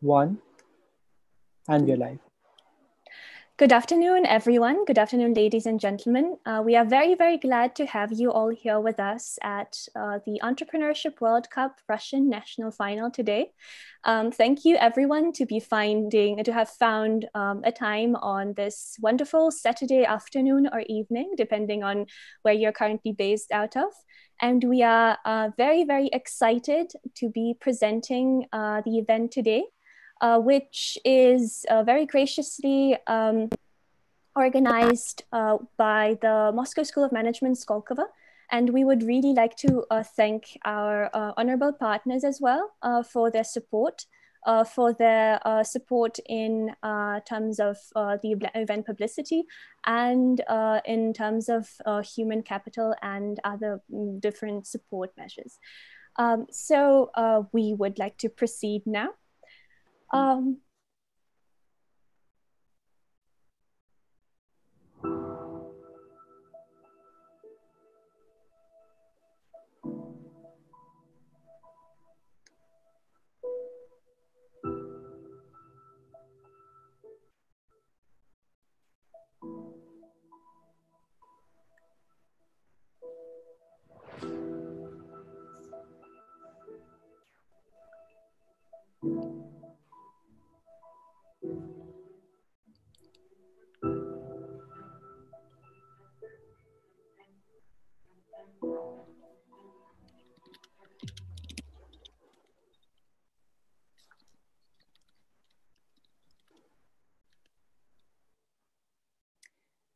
One, and we're live. Good afternoon, everyone. Good afternoon, ladies and gentlemen. We are very, very glad to have you all here with us at the Entrepreneurship World Cup Russian National Final today. Thank you, everyone, to have found a time on this wonderful Saturday afternoon or evening, depending on where you're currently based out of. And we are very, very excited to be presenting the event today. Which is very graciously organized by the Moscow School of Management, Skolkovo. And we would really like to thank our honorable partners as well for their support, in terms of the event publicity and in terms of human capital and other different support measures. So we would like to proceed now.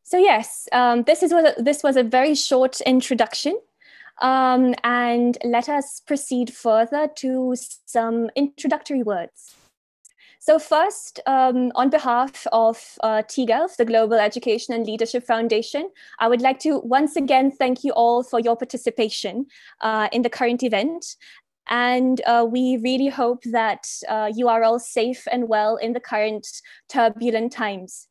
So yes, this was a very short introduction. And let us proceed further to some introductory words. So first, on behalf of TGELF, the Global Education and Leadership Foundation, I would like to once again thank you all for your participation in the current event. And we really hope that you are all safe and well in the current turbulent times.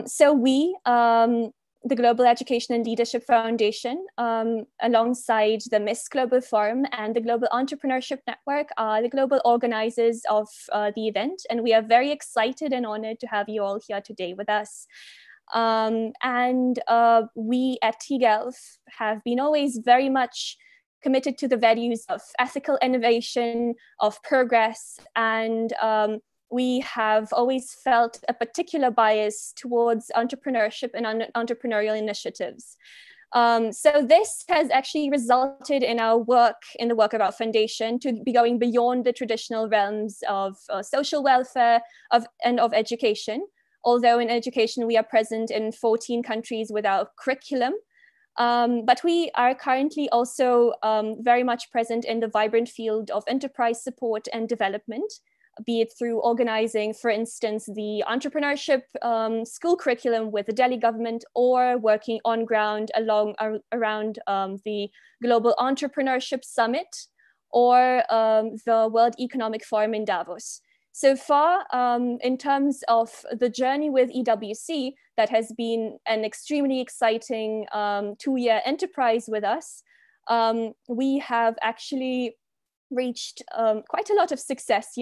So we, the Global Education and Leadership Foundation, alongside the MISC Global Forum and the Global Entrepreneurship Network, are the global organizers of the event. And we are very excited and honored to have you all here today with us. And we at TGELF have been always very much committed to the values of ethical innovation, of progress, and we have always felt a particular bias towards entrepreneurship and entrepreneurial initiatives. So this has actually resulted in our work, in the work of our foundation, to be going beyond the traditional realms of social welfare and of education. Although in education, we are present in 14 countries with our curriculum. But we are currently also very much present in the vibrant field of enterprise support and development, be it through organizing, for instance, the entrepreneurship school curriculum with the Delhi government, or working on ground around the Global Entrepreneurship Summit, or the World Economic Forum in Davos. So far, in terms of the journey with EWC, that has been an extremely exciting 2-year enterprise with us. We have actually reached quite a lot of success,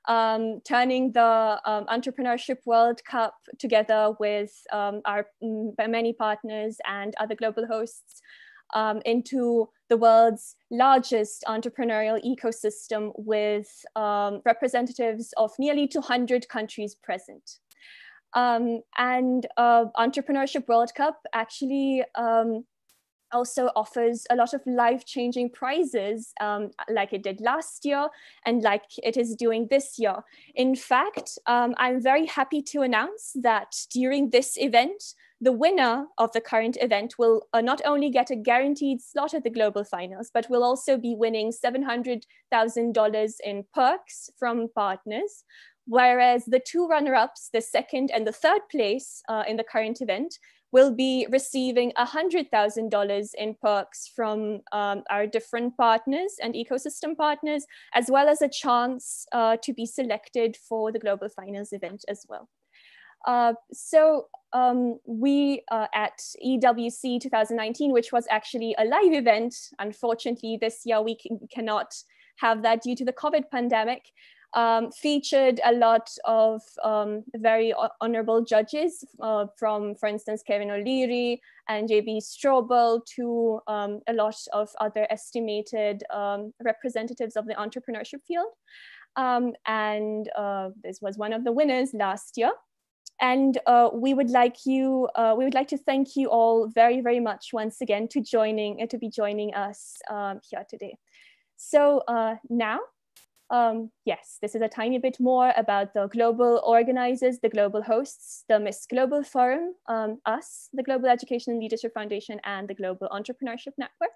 turning the Entrepreneurship World Cup together with our many partners and other global hosts into the world's largest entrepreneurial ecosystem with representatives of nearly 200 countries present. And Entrepreneurship World Cup actually also offers a lot of life-changing prizes, like it did last year and like it is doing this year. In fact, I'm very happy to announce that during this event, the winner of the current event will not only get a guaranteed slot at the global finals, but will also be winning $700,000 in perks from partners. Whereas the two runner-ups, the second and the third place in the current event, will be receiving $100,000 in perks from our different partners and ecosystem partners, as well as a chance to be selected for the global finals event as well. So we at EWC 2019, which was actually a live event, unfortunately this year we cannot have that due to the COVID pandemic. featured a lot of very honorable judges from, for instance, Kevin O'Leary and J.B. Strobel, to a lot of other estimated representatives of the entrepreneurship field. And this was one of the winners last year. And we would like to thank you all very, very much once again to be joining us here today. So now, yes, this is a tiny bit more about the global organizers, the global hosts, the Miss Global Forum, us, the Global Education and Leadership Foundation, and the Global Entrepreneurship Network.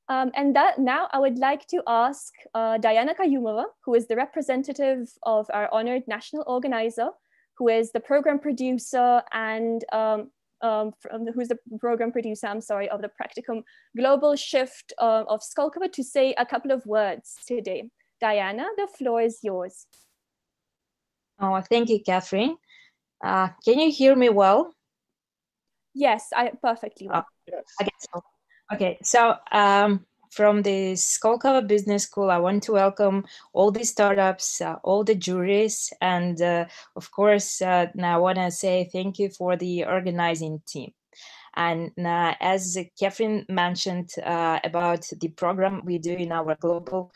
And now I would like to ask Diana Kayumova, who is the representative of our honored national organizer, who is the program producer and who's the program producer, I'm sorry, of the Practicum Global Shift of Skolkovo, to say a couple of words today. Diana, the floor is yours. Oh, thank you, Catherine. Can you hear me well? Yes, perfectly well. Yes. Okay, so from the Skolkovo Business School, I want to welcome all the startups, all the juries, and of course, now I want to say thank you for the organizing team. And as Catherine mentioned about the program we do in our global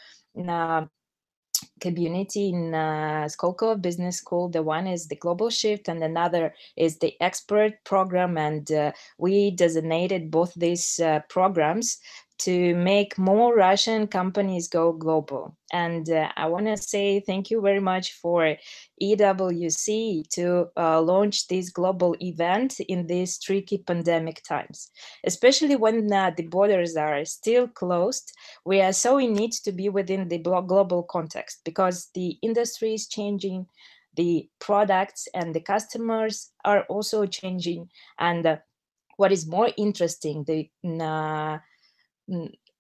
community in Skolkovo Business School, the one is the Global Shift and another is the Expert Program, and we designated both these programs to make more Russian companies go global. And I want to say thank you very much for EWC to launch this global event in these tricky pandemic times, especially when the borders are still closed. We are so in need to be within the global context because the industry is changing, the products and the customers are also changing, and what is more interesting,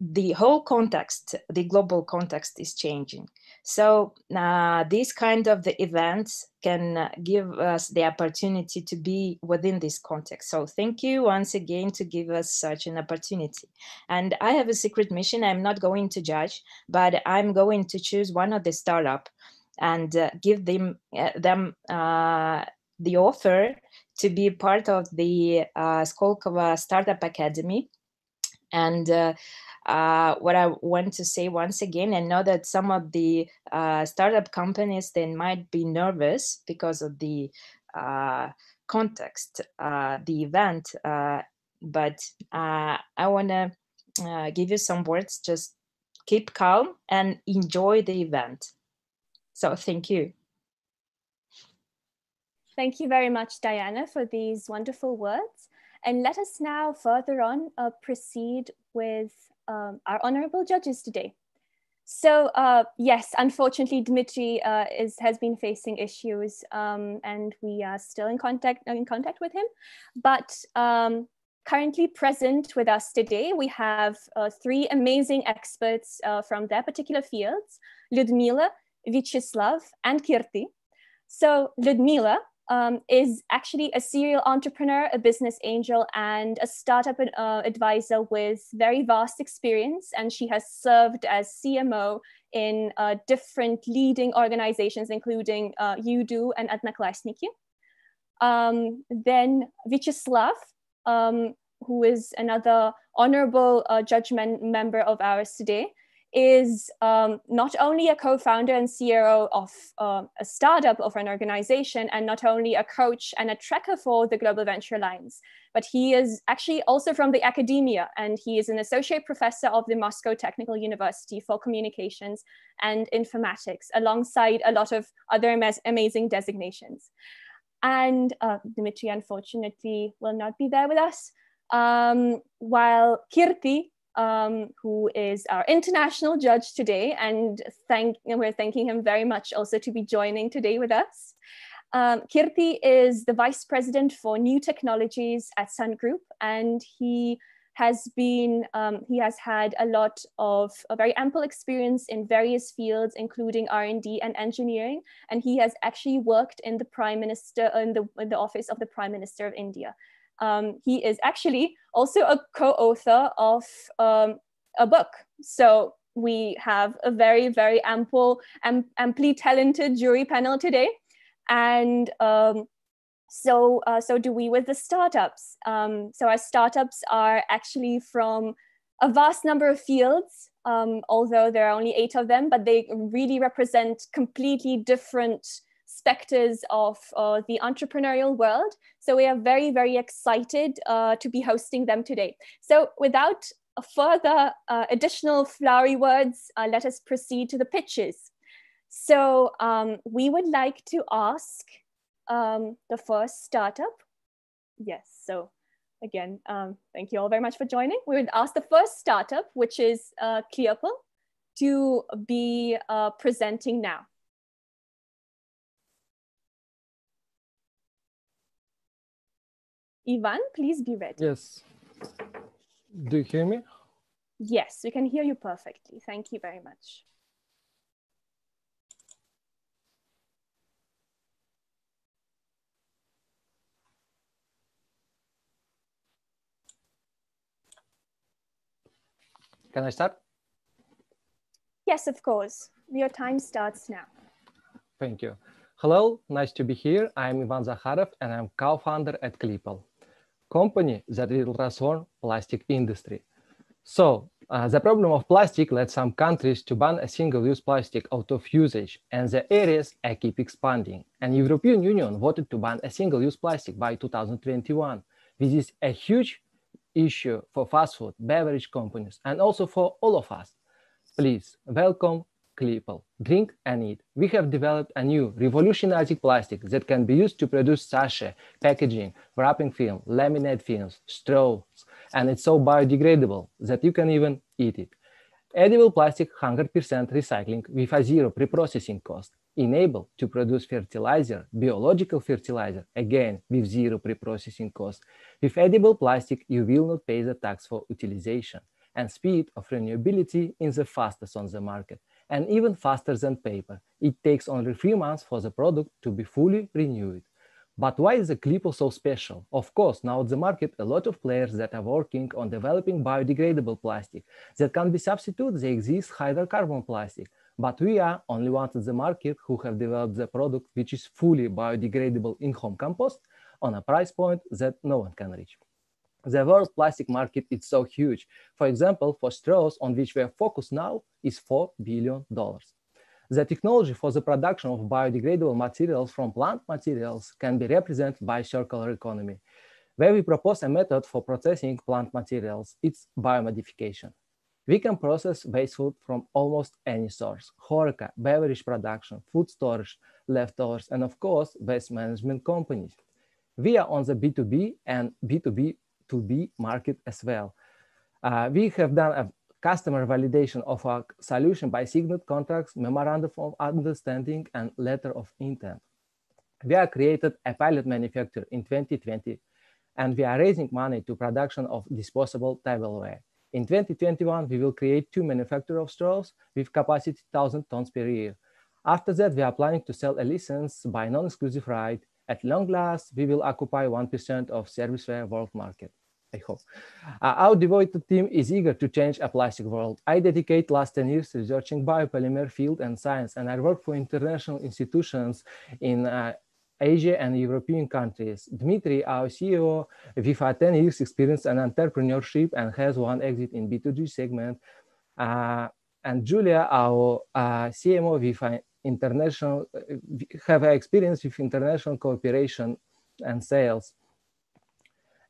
the whole context, the global context is changing. So these kind of the events can give us the opportunity to be within this context. So thank you once again to give us such an opportunity. And I have a secret mission. I'm not going to judge, but I'm going to choose one of the startup and give them the offer to be part of the Skolkovo Startup Academy. And what I want to say once again, I know that some of the startup companies, they might be nervous because of the context, the event, but I want to give you some words. Just keep calm and enjoy the event. So thank you. Thank you very much, Diana, for these wonderful words. And let us now further on proceed with our honorable judges today. So yes, unfortunately, Dmitry has been facing issues and we are still in contact with him. But currently present with us today, we have three amazing experts from their particular fields, Ludmila, Vyacheslav, and Kirti. So Ludmila is actually a serial entrepreneur, a business angel, and a startup advisor with very vast experience. And she has served as CMO in different leading organizations, including UDO and Odnoklassniki. Then Vyacheslav, who is another honorable judgment member of ours today, is not only a co-founder and CEO of a startup of an organization, and not only a coach and a tracker for the Global Venture Alliance, but he is actually also from the academia, and he is an associate professor of the Moscow Technical University for Communications and Informatics, alongside a lot of other amazing designations. And Dmitry, unfortunately, will not be there with us, while Kirti, who is our international judge today, and we're thanking him very much also to be joining today with us. Kirti is the Vice President for New Technologies at Sun Group, and he has had a lot of a very ample experience in various fields, including R&D and engineering, and he has actually worked in the Prime Minister, in the office of the Prime Minister of India. He is actually also a co-author of a book. So we have a very, very amply talented jury panel today. And so do we with the startups. So our startups are actually from a vast number of fields, although there are only 8 of them, but they really represent completely different specters of the entrepreneurial world. So we are very, very excited to be hosting them today. So without further additional flowery words, let us proceed to the pitches. So we would like to ask the first startup. Yes, so again, thank you all very much for joining. We would ask the first startup, which is Clearple, to be presenting now. Ivan, please be ready. Yes. Do you hear me? Yes, we can hear you perfectly. Thank you very much. Can I start? Yes, of course. Your time starts now. Thank you. Hello, nice to be here. I'm Ivan Zakharov and I'm co-founder at Clearple, company that will transform plastic industry. So the problem of plastic led some countries to ban a single-use plastic out of usage, and the areas keep expanding. And European Union voted to ban a single-use plastic by 2021. This is a huge issue for fast food, beverage companies, and also for all of us. Please welcome Clearple. Drink and eat. We have developed a new revolutionizing plastic that can be used to produce sachet, packaging, wrapping film, laminate films, straws, and it's so biodegradable that you can even eat it. Edible plastic 100% recycling with a zero pre-processing cost, enabled to produce fertilizer, biological fertilizer, again with zero pre-processing cost. With edible plastic, you will not pay the tax for utilization, and speed of renewability is the fastest on the market, and even faster than paper. It takes only 3 months for the product to be fully renewed. But why is the Clearple so special? Of course, now at the market, a lot of players that are working on developing biodegradable plastic that can be substituted the existing hydrocarbon plastic. But we are only ones at the market who have developed the product which is fully biodegradable in-home compost on a price point that no one can reach. The world plastic market is so huge. For example, for straws, on which we are focused now, is $4 billion. The technology for the production of biodegradable materials from plant materials can be represented by circular economy, where we propose a method for processing plant materials. It's biomodification. We can process waste food from almost any source: HoReCa, beverage production, food storage, leftovers, and of course, waste management companies. We are on the B2B and B2B2B market as well. We have done a customer validation of our solution by signed contracts, memorandum of understanding, and letter of intent. We have created a pilot manufacturer in 2020, and we are raising money to production of disposable tableware. In 2021, we will create 2 manufacturers of straws with capacity 1,000 tons per year. After that, we are planning to sell a license by non-exclusive right. At long last, we will occupy 1% of serviceware world market. I hope. Our devoted team is eager to change a plastic world. I dedicate last 10 years researching biopolymer field and science, and I work for international institutions in Asia and European countries. Dmitry, our CEO, with 10 years experience in entrepreneurship and has 1 exit in B2G segment. And Julia, our CMO, with international, have experience with international cooperation and sales.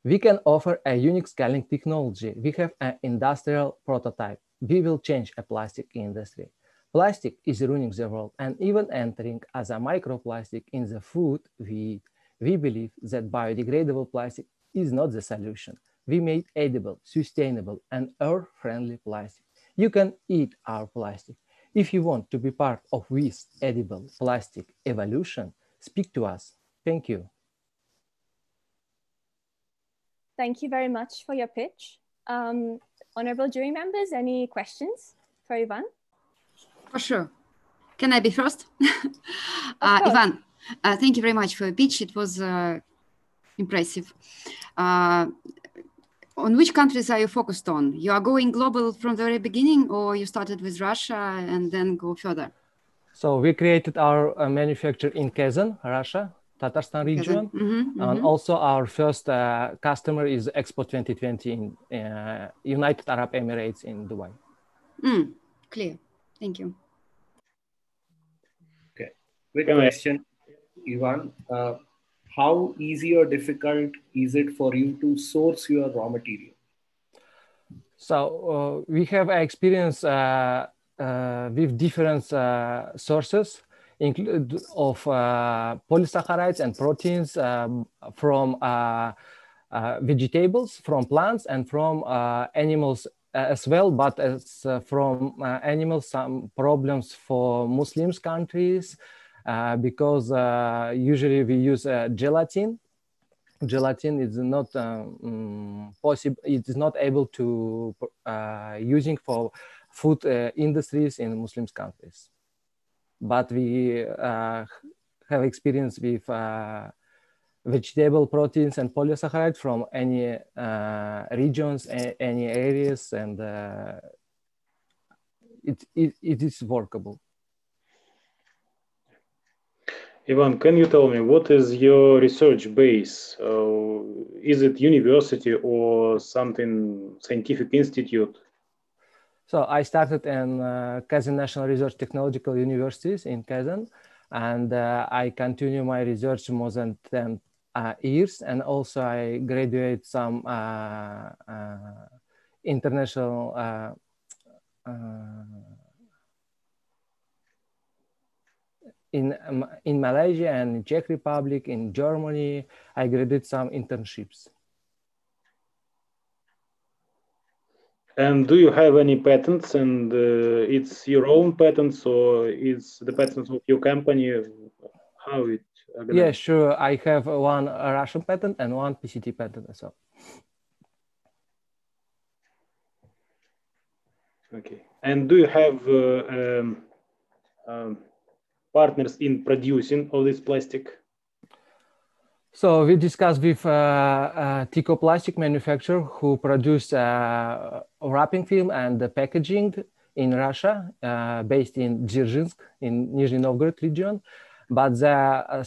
We can offer a unique scaling technology. We have an industrial prototype. We will change a plastic industry. Plastic is ruining the world and even entering as a microplastic in the food we eat. We believe that biodegradable plastic is not the solution. We made edible, sustainable, and earth-friendly plastic. You can eat our plastic. If you want to be part of this edible plastic evolution, speak to us. Thank you. Thank you very much for your pitch. Honorable jury members, any questions for Ivan? For sure. Can I be first? Ivan, thank you very much for your pitch. It was impressive. on which countries are you focused on? You are going global from the very beginning, or you started with Russia and then go further? So we created our manufacture in Kazan, Russia, Tatarstan region. And also our first customer is Expo 2020 in United Arab Emirates in Dubai. Clear. Thank you. Okay. Quick question, Ivan. How easy or difficult is it for you to source your raw material? So we have experience with different sources of polysaccharides and proteins from vegetables, from plants, and from animals as well. But as from animals, some problems for Muslims countries because usually we use gelatin. Gelatin is not possible. It is not able to using for food industries in Muslim countries. But we have experience with vegetable proteins and polysaccharides from any regions, any areas, and it is workable. Ivan, can you tell me what is your research base? Is it university or something scientific institute? So I started in Kazan National Research Technological Universities in Kazan, and I continue my research more than 10 years, and also I graduate some international in Malaysia and Czech Republic, in Germany. I graduated some internships. And do you have any patents, and it's your own patents or it's the patents of your company? How it organized? Yeah, sure. I have one Russian patent and one PCT patent as well. Okay. And do you have partners in producing all this plastic? So we discussed with Tico Plastic manufacturer who produce wrapping film and the packaging in Russia, based in Dzержinsk in Nizhny Novgorod region, but they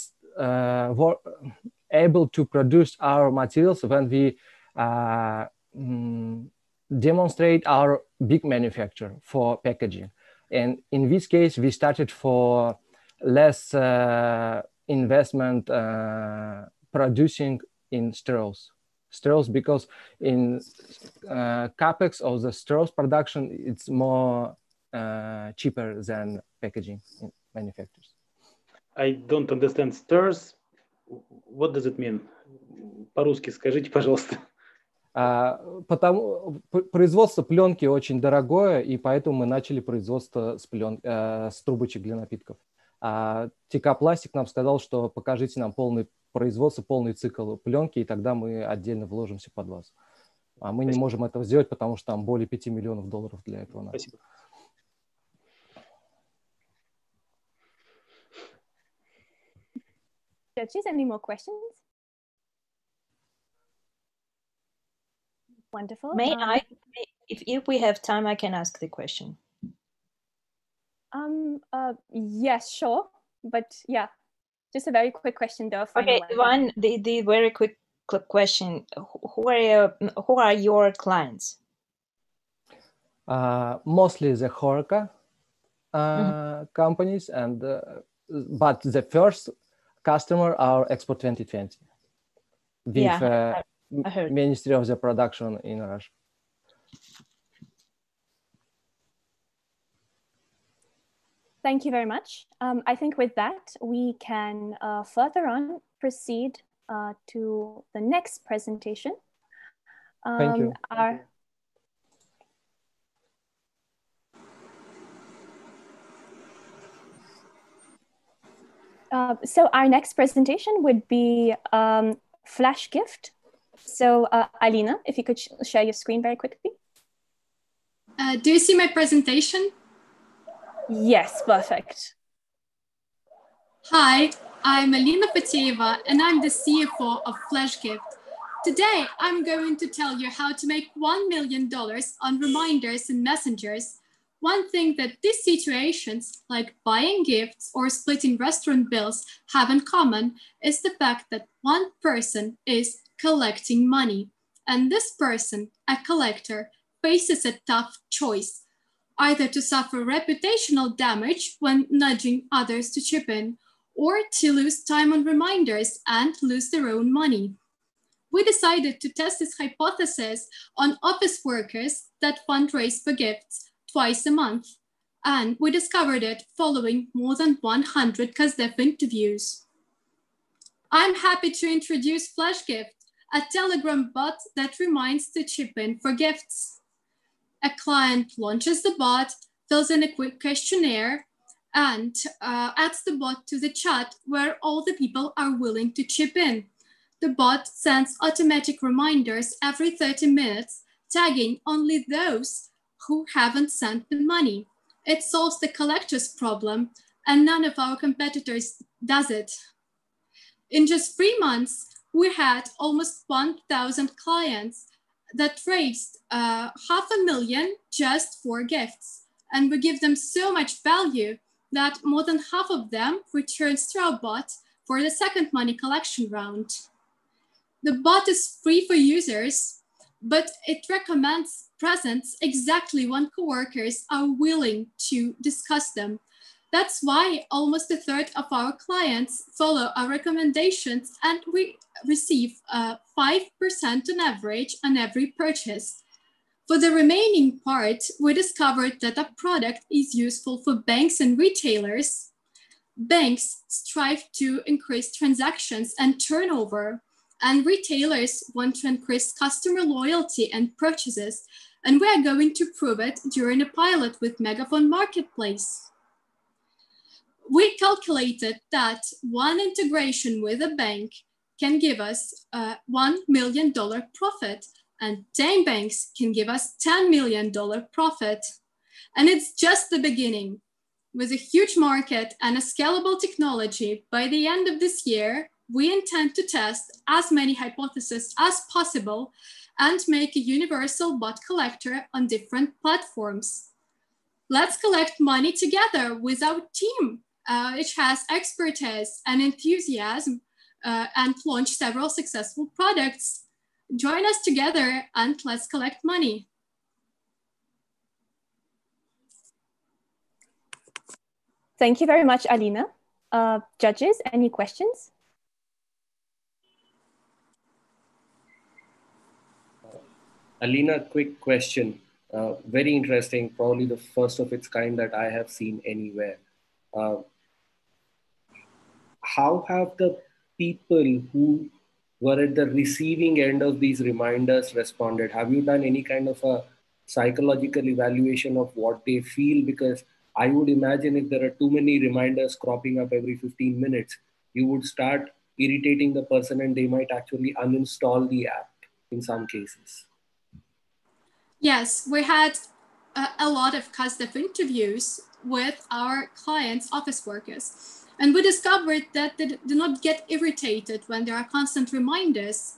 were able to produce our materials when we demonstrate our big manufacture for packaging. And in this case, we started for less investment producing in straws because in capex of the straws production, it's more cheaper than packaging in manufacturers. I don't understand straws. What does it mean? По-русски скажите, пожалуйста. Потому производство пленки очень дорогое, и поэтому мы начали производство с трубочек для напитков. ТК Пластик нам сказал, что покажите нам полное производство, полный цикл пленки, и тогда мы отдельно вложимся под вас. А мы не можем этого сделать, потому что там более $5 миллионов для этого надо. Спасибо. Judges, any more questions? Wonderful. May I, if we have time, I can ask the question. Yes, sure. But yeah, just a very quick question though. Okay, Ivan, the very quick question. Who are your clients? Mostly the HoReCa companies, and but the first customer are Expo 2020 with I heard. Ministry of the Production in Russia. Thank you very much. I think with that, we can further on proceed to the next presentation. Thank you. So our next presentation would be Flash Gift. So Alina, if you could share your screen very quickly. Do you see my presentation? Yes, perfect. Hi, I'm Alina Pateva, and I'm the CFO of Flash Gift. Today, I'm going to tell you how to make $1 million on reminders and messengers. One thing that these situations, like buying gifts or splitting restaurant bills, have in common is the fact that one person is collecting money. And this person, a collector, faces a tough choice, either to suffer reputational damage when nudging others to chip in, or to lose time on reminders and lose their own money. We decided to test this hypothesis on office workers that fundraise for gifts twice a month, and we discovered it following more than 100 KazDev interviews. I'm happy to introduce FlashGift, a Telegram bot that reminds to chip in for gifts. A client launches the bot, fills in a quick questionnaire, and adds the bot to the chat where all the people are willing to chip in. The bot sends automatic reminders every 30 minutes, tagging only those who haven't sent the money. It solves the collector's problem, and none of our competitors does it. In just 3 months, we had almost 1,000 clients that raised $500,000 just for gifts. And we give them so much value that more than half of them returns to our bot for the second money collection round. The bot is free for users, but it recommends presents exactly when coworkers are willing to discuss them. That's why almost a third of our clients follow our recommendations, and we receive 5% on average on every purchase. For the remaining part, we discovered that a product is useful for banks and retailers. Banks strive to increase transactions and turnover, and retailers want to increase customer loyalty and purchases, and we are going to prove it during a pilot with Megaphone Marketplace. We calculated that one integration with a bank can give us a $1 million profit, and 10 banks can give us $10 million profit. And it's just the beginning. With a huge market and a scalable technology, by the end of this year, we intend to test as many hypotheses as possible and make a universal bot collector on different platforms. Let's collect money together with our team, which has expertise and enthusiasm, and launch several successful products. Join us together and let's collect money. Thank you very much, Alina. Judges, any questions? Alina, quick question. Very interesting, probably the first of its kind that I have seen anywhere. How have the people who were at the receiving end of these reminders responded? Have you done any kind of a psychological evaluation of what they feel? Because I would imagine if there are too many reminders cropping up every 15 minutes, you would start irritating the person and they might actually uninstall the app in some cases. Yes, we had a lot of KazDev interviews with our clients' office workers. And we discovered that they do not get irritated when there are constant reminders.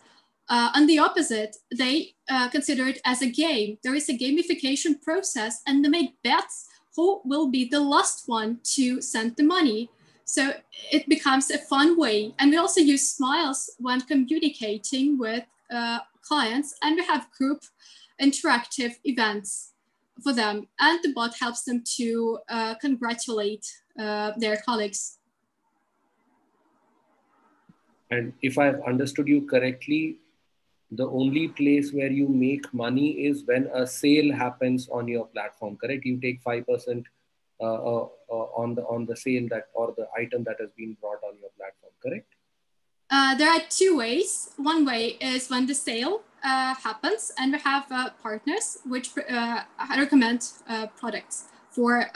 On the opposite, they consider it as a game. There is a gamification process, and they make bets who will be the last one to send the money. So it becomes a fun way. And we also use smiles when communicating with clients, and we have group interactive events for them. And the bot helps them to congratulate their colleagues. And if I've understood you correctly, the only place where you make money is when a sale happens on your platform, correct? You take 5% on the sale that, or the item that has been brought on your platform, correct? There are two ways. One way is when the sale happens, and we have partners which recommend products for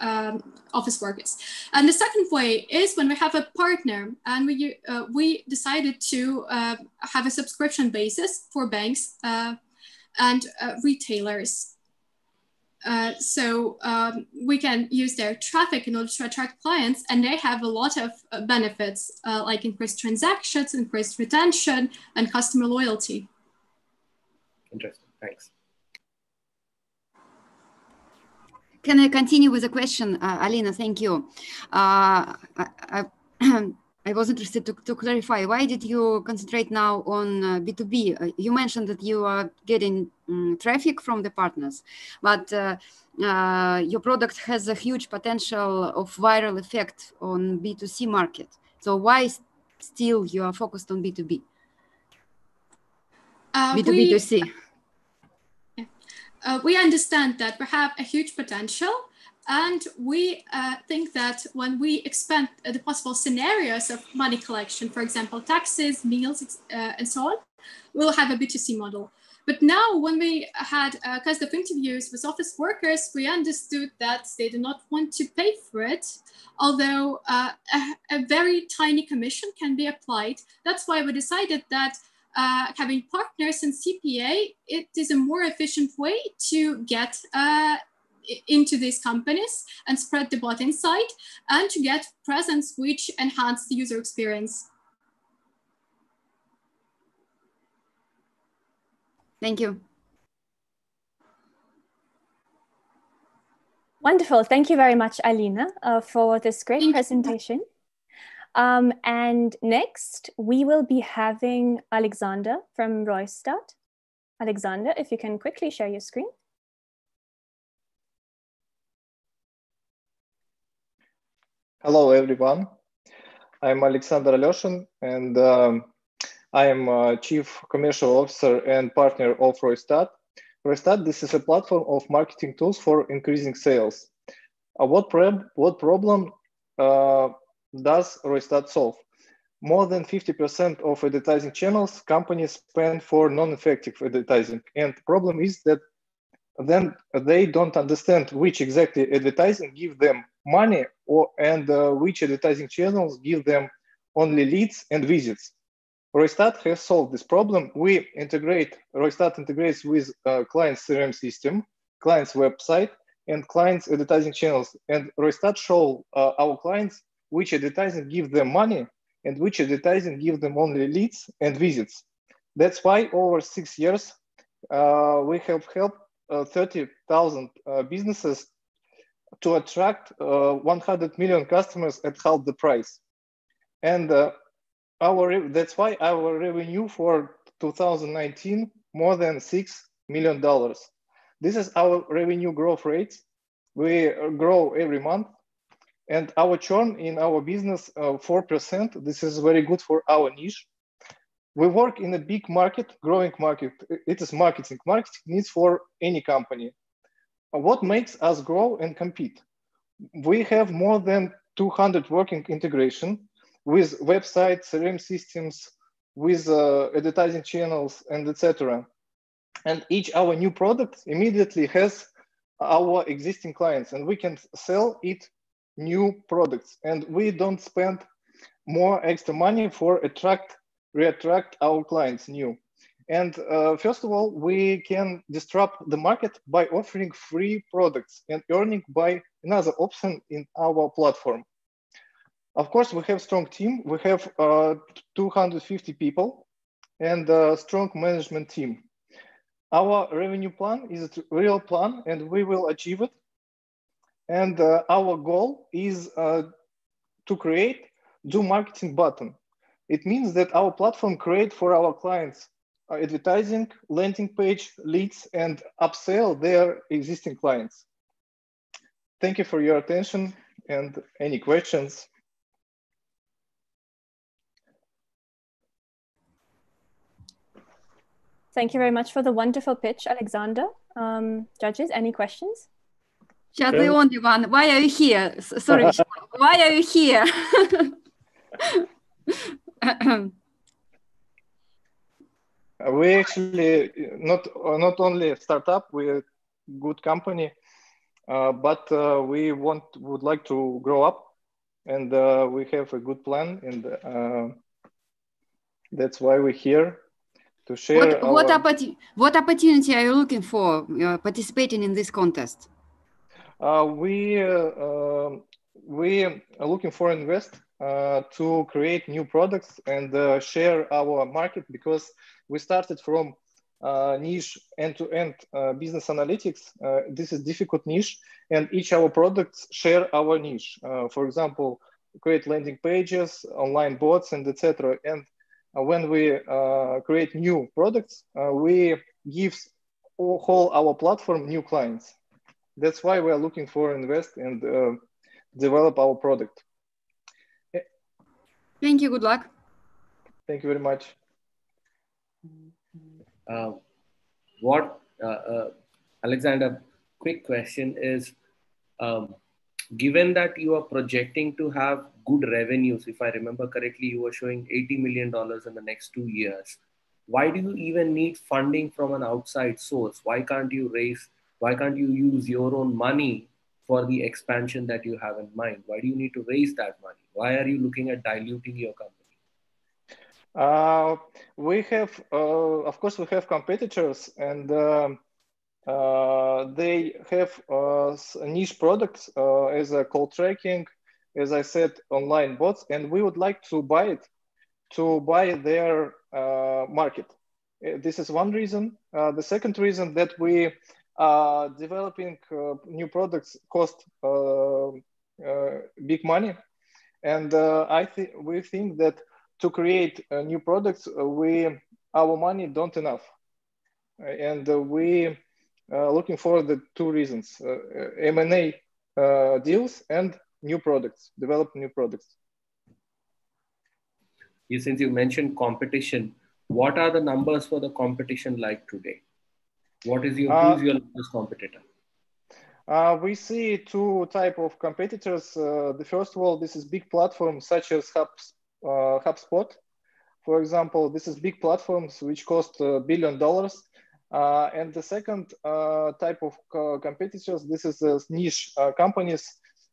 office workers. And the second way is when we have a partner, and we decided to have a subscription basis for banks and retailers. So we can use their traffic in order to attract clients, and they have a lot of benefits like increased transactions, increased retention, and customer loyalty. interesting. Thanks. Can I continue with a question, Alina? Thank you. I was interested to clarify, why did you concentrate now on B2B? You mentioned that you are getting traffic from the partners, but your product has a huge potential of viral effect on B2C market. So why still you are focused on B2B? B2B2C. We understand that we have a huge potential, and we think that when we expand the possible scenarios of money collection, for example, taxes, meals, and so on, we'll have a B2C model. But now when we had kinds of interviews with office workers, we understood that they do not want to pay for it, although a very tiny commission can be applied. That's why we decided that having partners in CPA, it is a more efficient way to get into these companies and spread the bot inside, and to get presence which enhance the user experience. Thank you. Wonderful. Thank you very much, Alina, for this great presentation. And next, we will be having Alexander from Roystat. Alexander, if you can quickly share your screen. Hello, everyone. I'm Alexander Aleshin, and I am Chief Commercial Officer and partner of Roystat. Roystat, this is a platform of marketing tools for increasing sales. What problem does Roystat solve? More than 50% of advertising channels companies spend for non-effective advertising. And the problem is that then they don't understand which exactly advertising give them money and which advertising channels give them only leads and visits. Roystat has solved this problem. Roystat integrates with client's CRM system, client's website, and client's advertising channels. And Roystat show our clients which advertising give them money and which advertising give them only leads and visits. That's why over 6 years, we have helped 30,000 businesses to attract 100 million customers at half the price. And that's why our revenue for 2019 more than $6 million. This is our revenue growth rates. We grow every month, and our churn in our business 4%. This is very good for our niche. We work in a big market, growing market. It is marketing. Marketing needs for any company. What makes us grow and compete? We have more than 200 working integration with websites, CRM systems, with advertising channels, and etc. And each our new product immediately has our existing clients, and we can sell it new products. And we don't spend more extra money for reattract our clients new. And first of all, we can disrupt the market by offering free products and earning by another option in our platform. Of course, we have strong team. We have 250 people and a strong management team. Our revenue plan is a real plan, and we will achieve it. And our goal is to create do marketing button. It means that our platform create for our clients advertising, landing page, leads, and upsell their existing clients. Thank you for your attention, and any questions? Thank you very much for the wonderful pitch, Alexander. Judges, any questions? Just the only one. Why are you here? Sorry, why are you here? We actually not only a startup, we're a good company, but we would like to grow up, and we have a good plan, and that's why we're here to share. What opportunity are you looking for participating in this contest? We are looking for invest to create new products and share our market, because we started from niche end-to-end business analytics. This is difficult niche, and each our products share our niche. For example, create landing pages, online bots, and etc. And when we create new products, we give whole our platform new clients. That's why we are looking for invest and develop our product. Thank you. Good luck. Thank you very much. Alexander, quick question is, given that you are projecting to have good revenues, if I remember correctly, you were showing $80 million in the next 2 years. Why do you even need funding from an outside source? Why can't you use your own money for the expansion that you have in mind? Why do you need to raise that money? Why are you looking at diluting your company? We have, of course, we have competitors, and they have niche products as a call tracking, as I said, online bots, and we would like to buy it, to buy their market. This is one reason. The second reason that we are developing new products cost big money, and we think that to create new products, our money don't enough, and we looking for the two reasons: M&A deals and new products, develop new products. Since you mentioned competition, what are the numbers for the competition like today? Who's your largest competitor? We see two types of competitors. The first of all, this is big platforms such as HubSpot. For example, this is big platforms which cost $1 billion. And the second type of competitors, this is niche companies,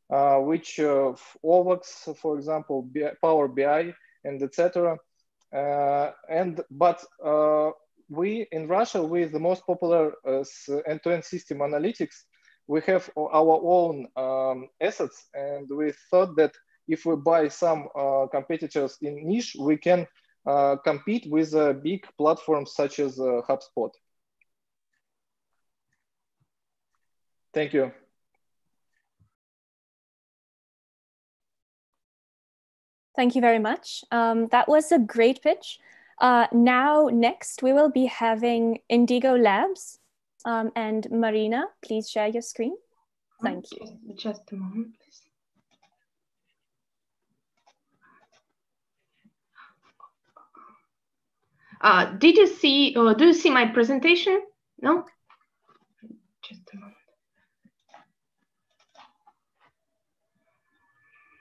which Ovox, for example, Power BI, and etc. But we in Russia, with the most popular end-to-end system analytics, we have our own assets, and we thought that if we buy some competitors in niche, we can compete with big platforms such as HubSpot. Thank you. Thank you very much. That was a great pitch. Now, next, we will be having Indigo Labs. And Marina, please share your screen. Thank you. Just a moment, please. Do you see my presentation? No? Just a moment.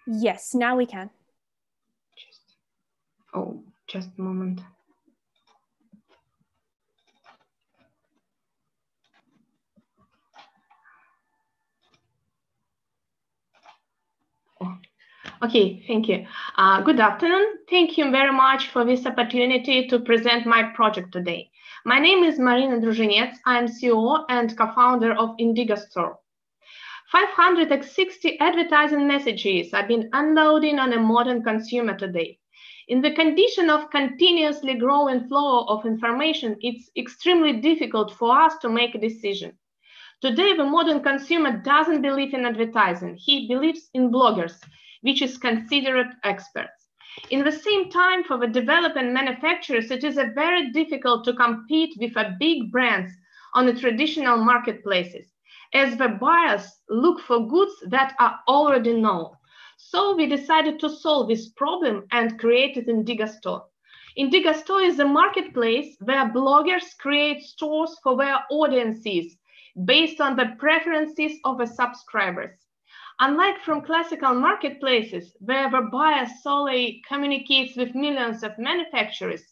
Yes, now we can. Just a moment. Okay, thank you. Good afternoon. Thank you very much for this opportunity to present my project today. My name is Marina Druzhinets. I am CEO and co-founder of Indigo Store. 560 advertising messages have been unloading on a modern consumer today. In the condition of continuously growing flow of information, it's extremely difficult for us to make a decision. Today, the modern consumer doesn't believe in advertising. He believes in bloggers, which is considered experts. In the same time, for the developing manufacturers, it is very difficult to compete with big brands on the traditional marketplaces, as the buyers look for goods that are already known. So we decided to solve this problem and created Indigo Store. Indigo Store is a marketplace where bloggers create stores for their audiences based on the preferences of the subscribers. Unlike from classical marketplaces, where the buyer solely communicates with millions of manufacturers,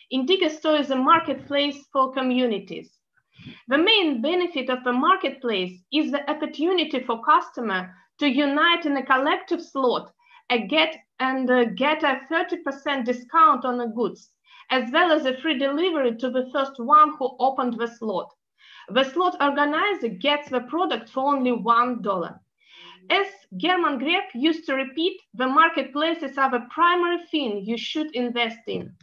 Indigo Store is a marketplace for communities. The main benefit of the marketplace is the opportunity for customer to unite in a collective slot and get a 30% discount on the goods, as well as a free delivery to the first one who opened the slot. The slot organizer gets the product for only $1. As German Gref used to repeat, the marketplaces are the primary thing you should invest in.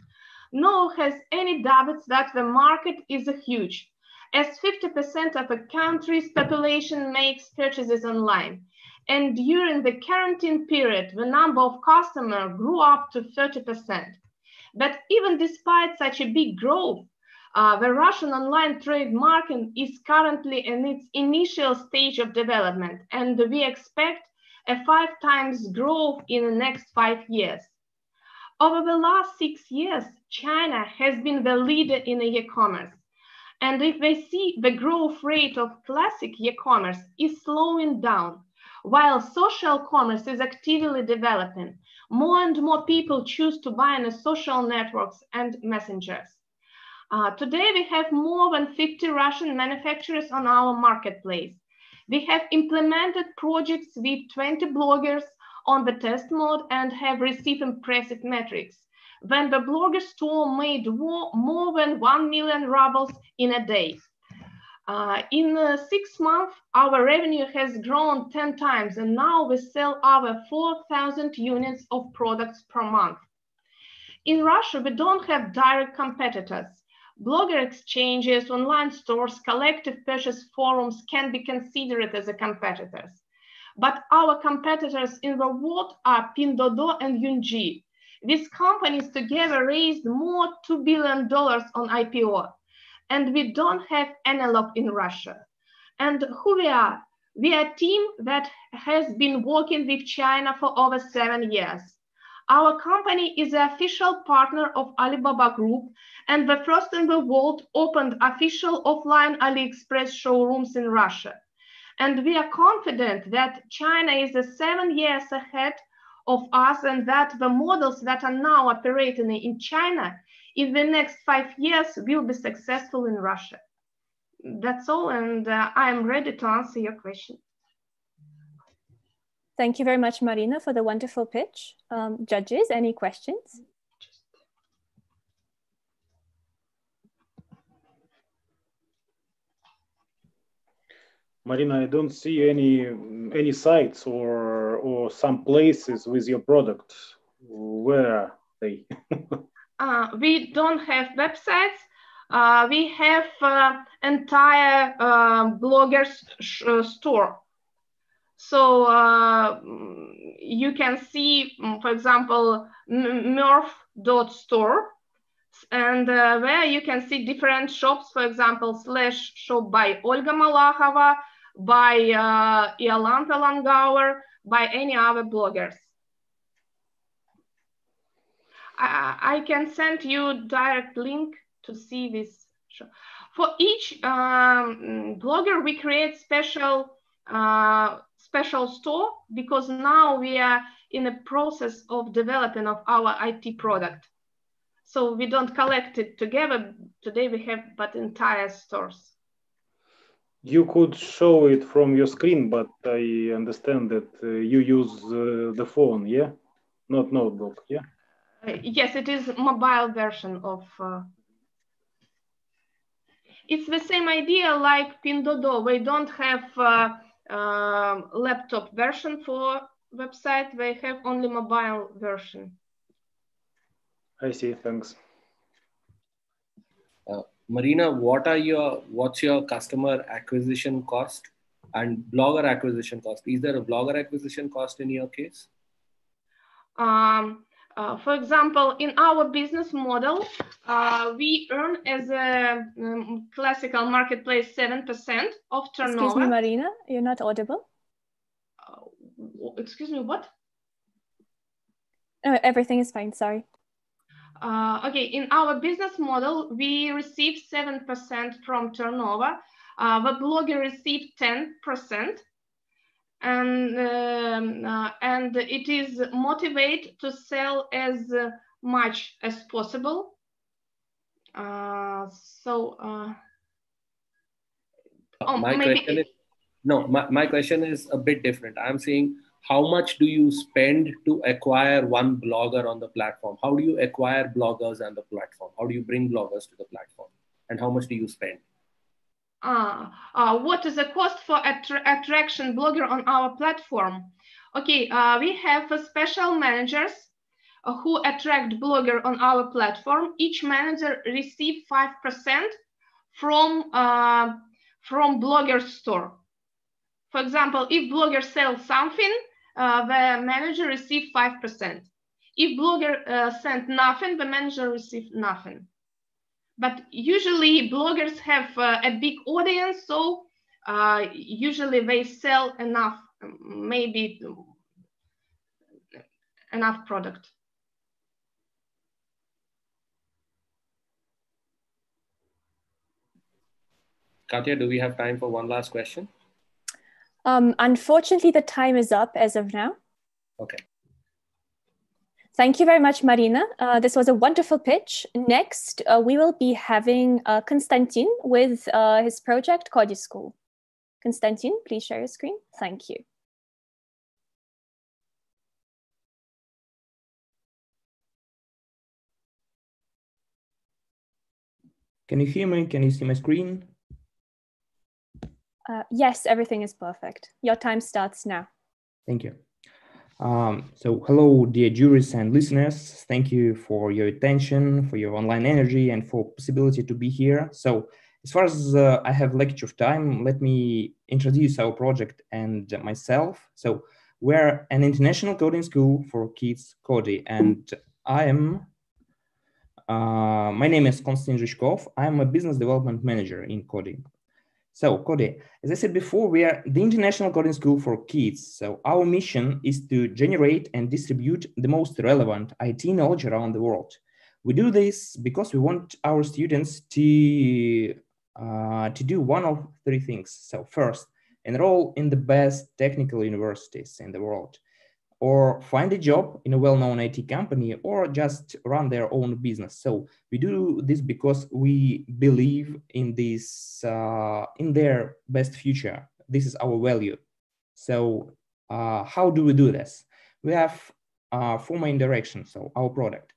no one has any doubts that the market is huge, as 50% of a country's population makes purchases online. And during the quarantine period, the number of customers grew up to 30%. But even despite such a big growth, the Russian online trade market is currently in its initial stage of development, and we expect a 5 times growth in the next 5 years. Over the last 6 years, China has been the leader in e-commerce. And if we see the growth rate of classic e-commerce is slowing down, while social commerce is actively developing, more and more people choose to buy on the social networks and messengers. Today, we have more than 50 Russian manufacturers on our marketplace. We have implemented projects with 20 bloggers on the test mode and have received impressive metrics. When the blogger store made more than 1 million rubles in a day. In 6 months, our revenue has grown 10 times, and now we sell over 4,000 units of products per month. In Russia, we don't have direct competitors. Blogger exchanges, online stores, collective purchase forums can be considered as competitors. But our competitors in the world are Pinduoduo and Yunji. These companies together raised more $2 billion on IPO. And we don't have analog in Russia. And who we are? We are a team that has been working with China for over 7 years. Our company is the official partner of Alibaba Group and the first in the world opened official offline AliExpress showrooms in Russia. And we are confident that China is 7 years ahead of us and that the models that are now operating in China in the next 5 years will be successful in Russia. That's all, and I'm ready to answer your question. Thank you very much, Marina, for the wonderful pitch. Judges, any questions? Marina, I don't see any sites or some places with your product. Where are they? We don't have websites. We have entire bloggers store. So you can see, for example, murph.store, and where you can see different shops, for example, /shop by Olga Malakhova, by Iolanta Langauer, by any other bloggers. I can send you direct link to see this shop. For each blogger, we create special store because now we are in a process of developing of our IT product. So we don't collect it together. Today we have but entire stores. You could show it from your screen, but I understand that you use the phone, yeah? Not notebook, yeah? Yes, it is mobile version of. It's the same idea like Pinduoduo. We don't have laptop version for website. They have only mobile version. I see. Thanks. Marina, what's your customer acquisition cost and blogger acquisition cost? Is there a blogger acquisition cost in your case? For example, in our business model, we earn as a classical marketplace 7% of turnover. Excuse me, Marina, you're not audible. Excuse me, what? No, everything is fine, sorry. Okay, in our business model, we receive 7% from turnover. The blogger received 10%. And it is motivated to sell as much as possible. My question is a bit different. I'm saying, how much do you spend to acquire one blogger on the platform? How do you acquire bloggers on the platform? How do you bring bloggers to the platform? And how much do you spend? What is the cost for attraction blogger on our platform? Okay, we have special managers who attract blogger on our platform, each manager receive 5% from blogger store. For example, if blogger sells something, the manager receive 5%. If blogger sent nothing, the manager receive nothing. But usually bloggers have a big audience, so usually they sell enough, maybe enough product. Katya, do we have time for one last question? Unfortunately, the time is up as of now. Okay. Thank you very much, Marina. This was a wonderful pitch. Next, we will be having Konstantin with his project, Kodi School. Konstantin, please share your screen. Thank you. Can you hear me? Can you see my screen? Yes, everything is perfect. Your time starts now. Thank you. So hello, dear jurors and listeners. Thank you for your attention, for your online energy, and for possibility to be here. So as far as I have lecture time, let me introduce our project and myself. So we're an international coding school for kids, Kodi, and I am, my name is Konstantin Zhishkov. I'm a business development manager in Kodi. So Kodi, as I said before, we are the International Coding School for Kids. So our mission is to generate and distribute the most relevant IT knowledge around the world. We do this because we want our students to do one of three things. So first, enroll in the best technical universities in the world, or find a job in a well-known IT company, or just run their own business. So we do this because we believe in this, in their best future. This is our value. So how do we do this? We have 4 main directions. So our product,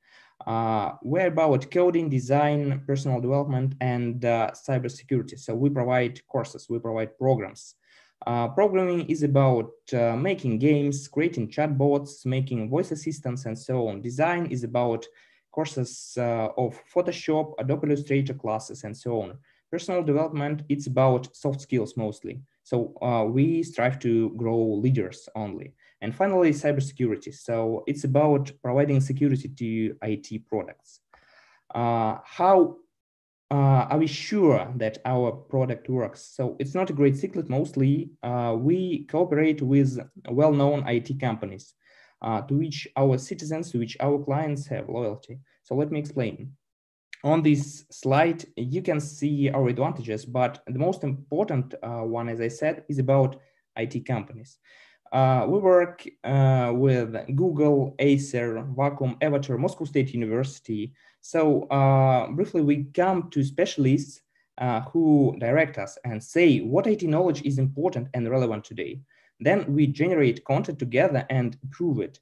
we're about coding, design, personal development, and cybersecurity. So we provide courses, we provide programs. Programming is about making games, creating chatbots, making voice assistants, and so on. Design is about courses of Photoshop, Adobe Illustrator classes, and so on. Personal development, it's about soft skills mostly. So we strive to grow leaders only. And finally, cybersecurity. So it's about providing security to IT products. How are we sure that our product works? So it's not a great secret. Mostly we cooperate with well-known IT companies to which our citizens, to which our clients have loyalty. So let me explain. On this slide, you can see our advantages, but the most important one, as I said, is about IT companies. We work with Google, Acer, Wacom, Avatar, Moscow State University. So briefly, we come to specialists who direct us and say what IT knowledge is important and relevant today. Then we generate content together and prove it.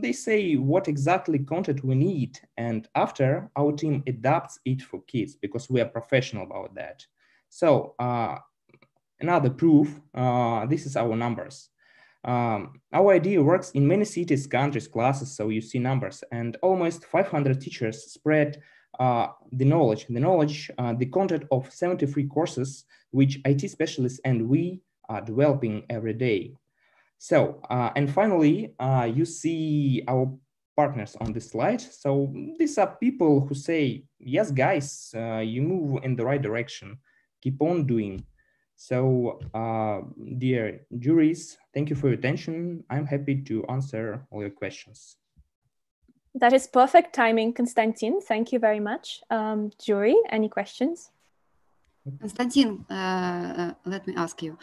They say what exactly content we need, and after our team adapts it for kids because we are professional about that. So another proof, this is our numbers. Our idea works in many cities, countries, classes, so you see numbers, and almost 500 teachers spread the knowledge, the content of 73 courses, which IT specialists and we are developing every day. So, and finally, you see our partners on this slide. So these are people who say, yes, guys, you move in the right direction, keep on doing. So, dear juries, thank you for your attention. I'm happy to answer all your questions. That is perfect timing, Konstantin. Thank you very much. Jury, any questions? Konstantin, let me ask you,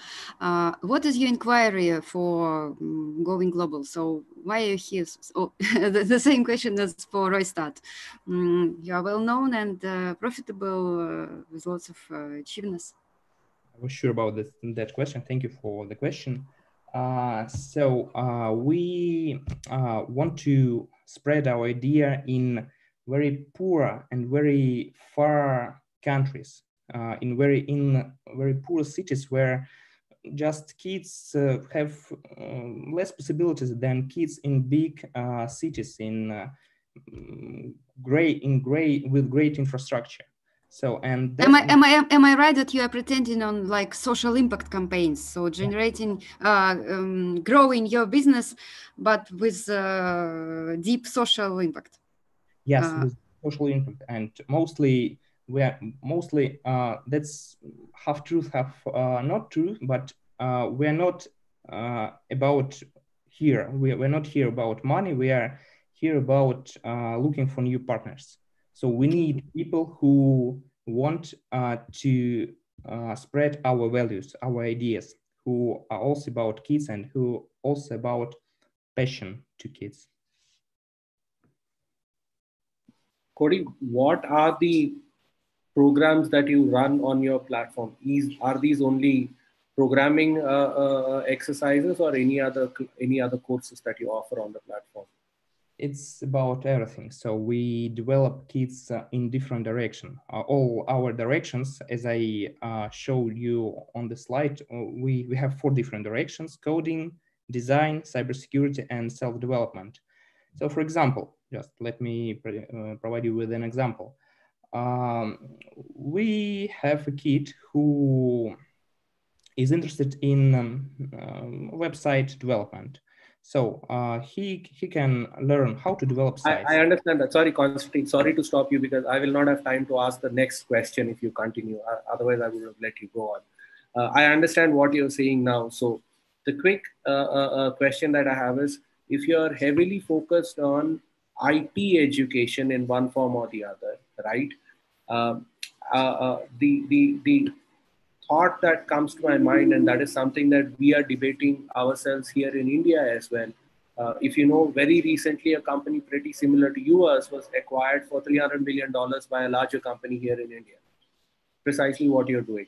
what is your inquiry for going global? So why are you here? Oh, the same question as for Roystat. You are well known and profitable with lots of achievements. I was sure about that question. Thank you for the question. We want to spread our idea in very poor and very far countries, in very poor cities where just kids have less possibilities than kids in big cities with great infrastructure. So, and am I right that you are pretending on like social impact campaigns, so generating growing your business but with deep social impact? Yes, with social impact, and mostly that's half truth, half not true, but we're not about here. We're not here about money. We are here about looking for new partners. So we need people who want to spread our values, our ideas, who are also about kids and who also about passion to kids. Cody, what are the programs that you run on your platform? Are these only programming exercises or any other courses that you offer on the platform? It's about everything. So we develop kids in different directions. All our directions, as I showed you on the slide, we have 4 different directions: coding, design, cybersecurity, and self-development. So for example, just let me provide you with an example. We have a kid who is interested in website development. So he can learn how to develop sites. I understand that. Sorry, Constantine, sorry to stop you because I will not have time to ask the next question if you continue. Otherwise, I would have let you go on. I understand what you're saying now. So the quick question that I have is, if you're heavily focused on IT education in one form or the other, right? The thought that comes to my mind, and that is something that we are debating ourselves here in India as well. If you know, very recently a company pretty similar to yours was acquired for $300 million by a larger company here in India. Precisely what you're doing,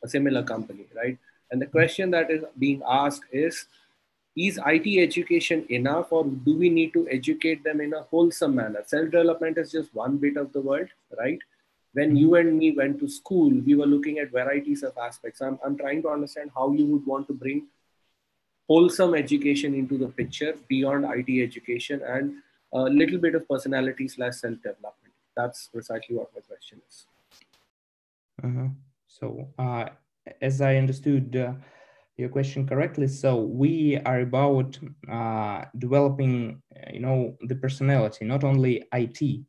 a similar company, right? And the question that is being asked is IT education enough, or do we need to educate them in a wholesome manner? Self-development is just one bit of the world, right? When you and me went to school, we were looking at varieties of aspects. I'm trying to understand how you would want to bring wholesome education into the picture beyond IT education and a little bit of personality / self-development. That's precisely what my question is. So as I understood your question correctly, so we are about developing, the personality, not only IT.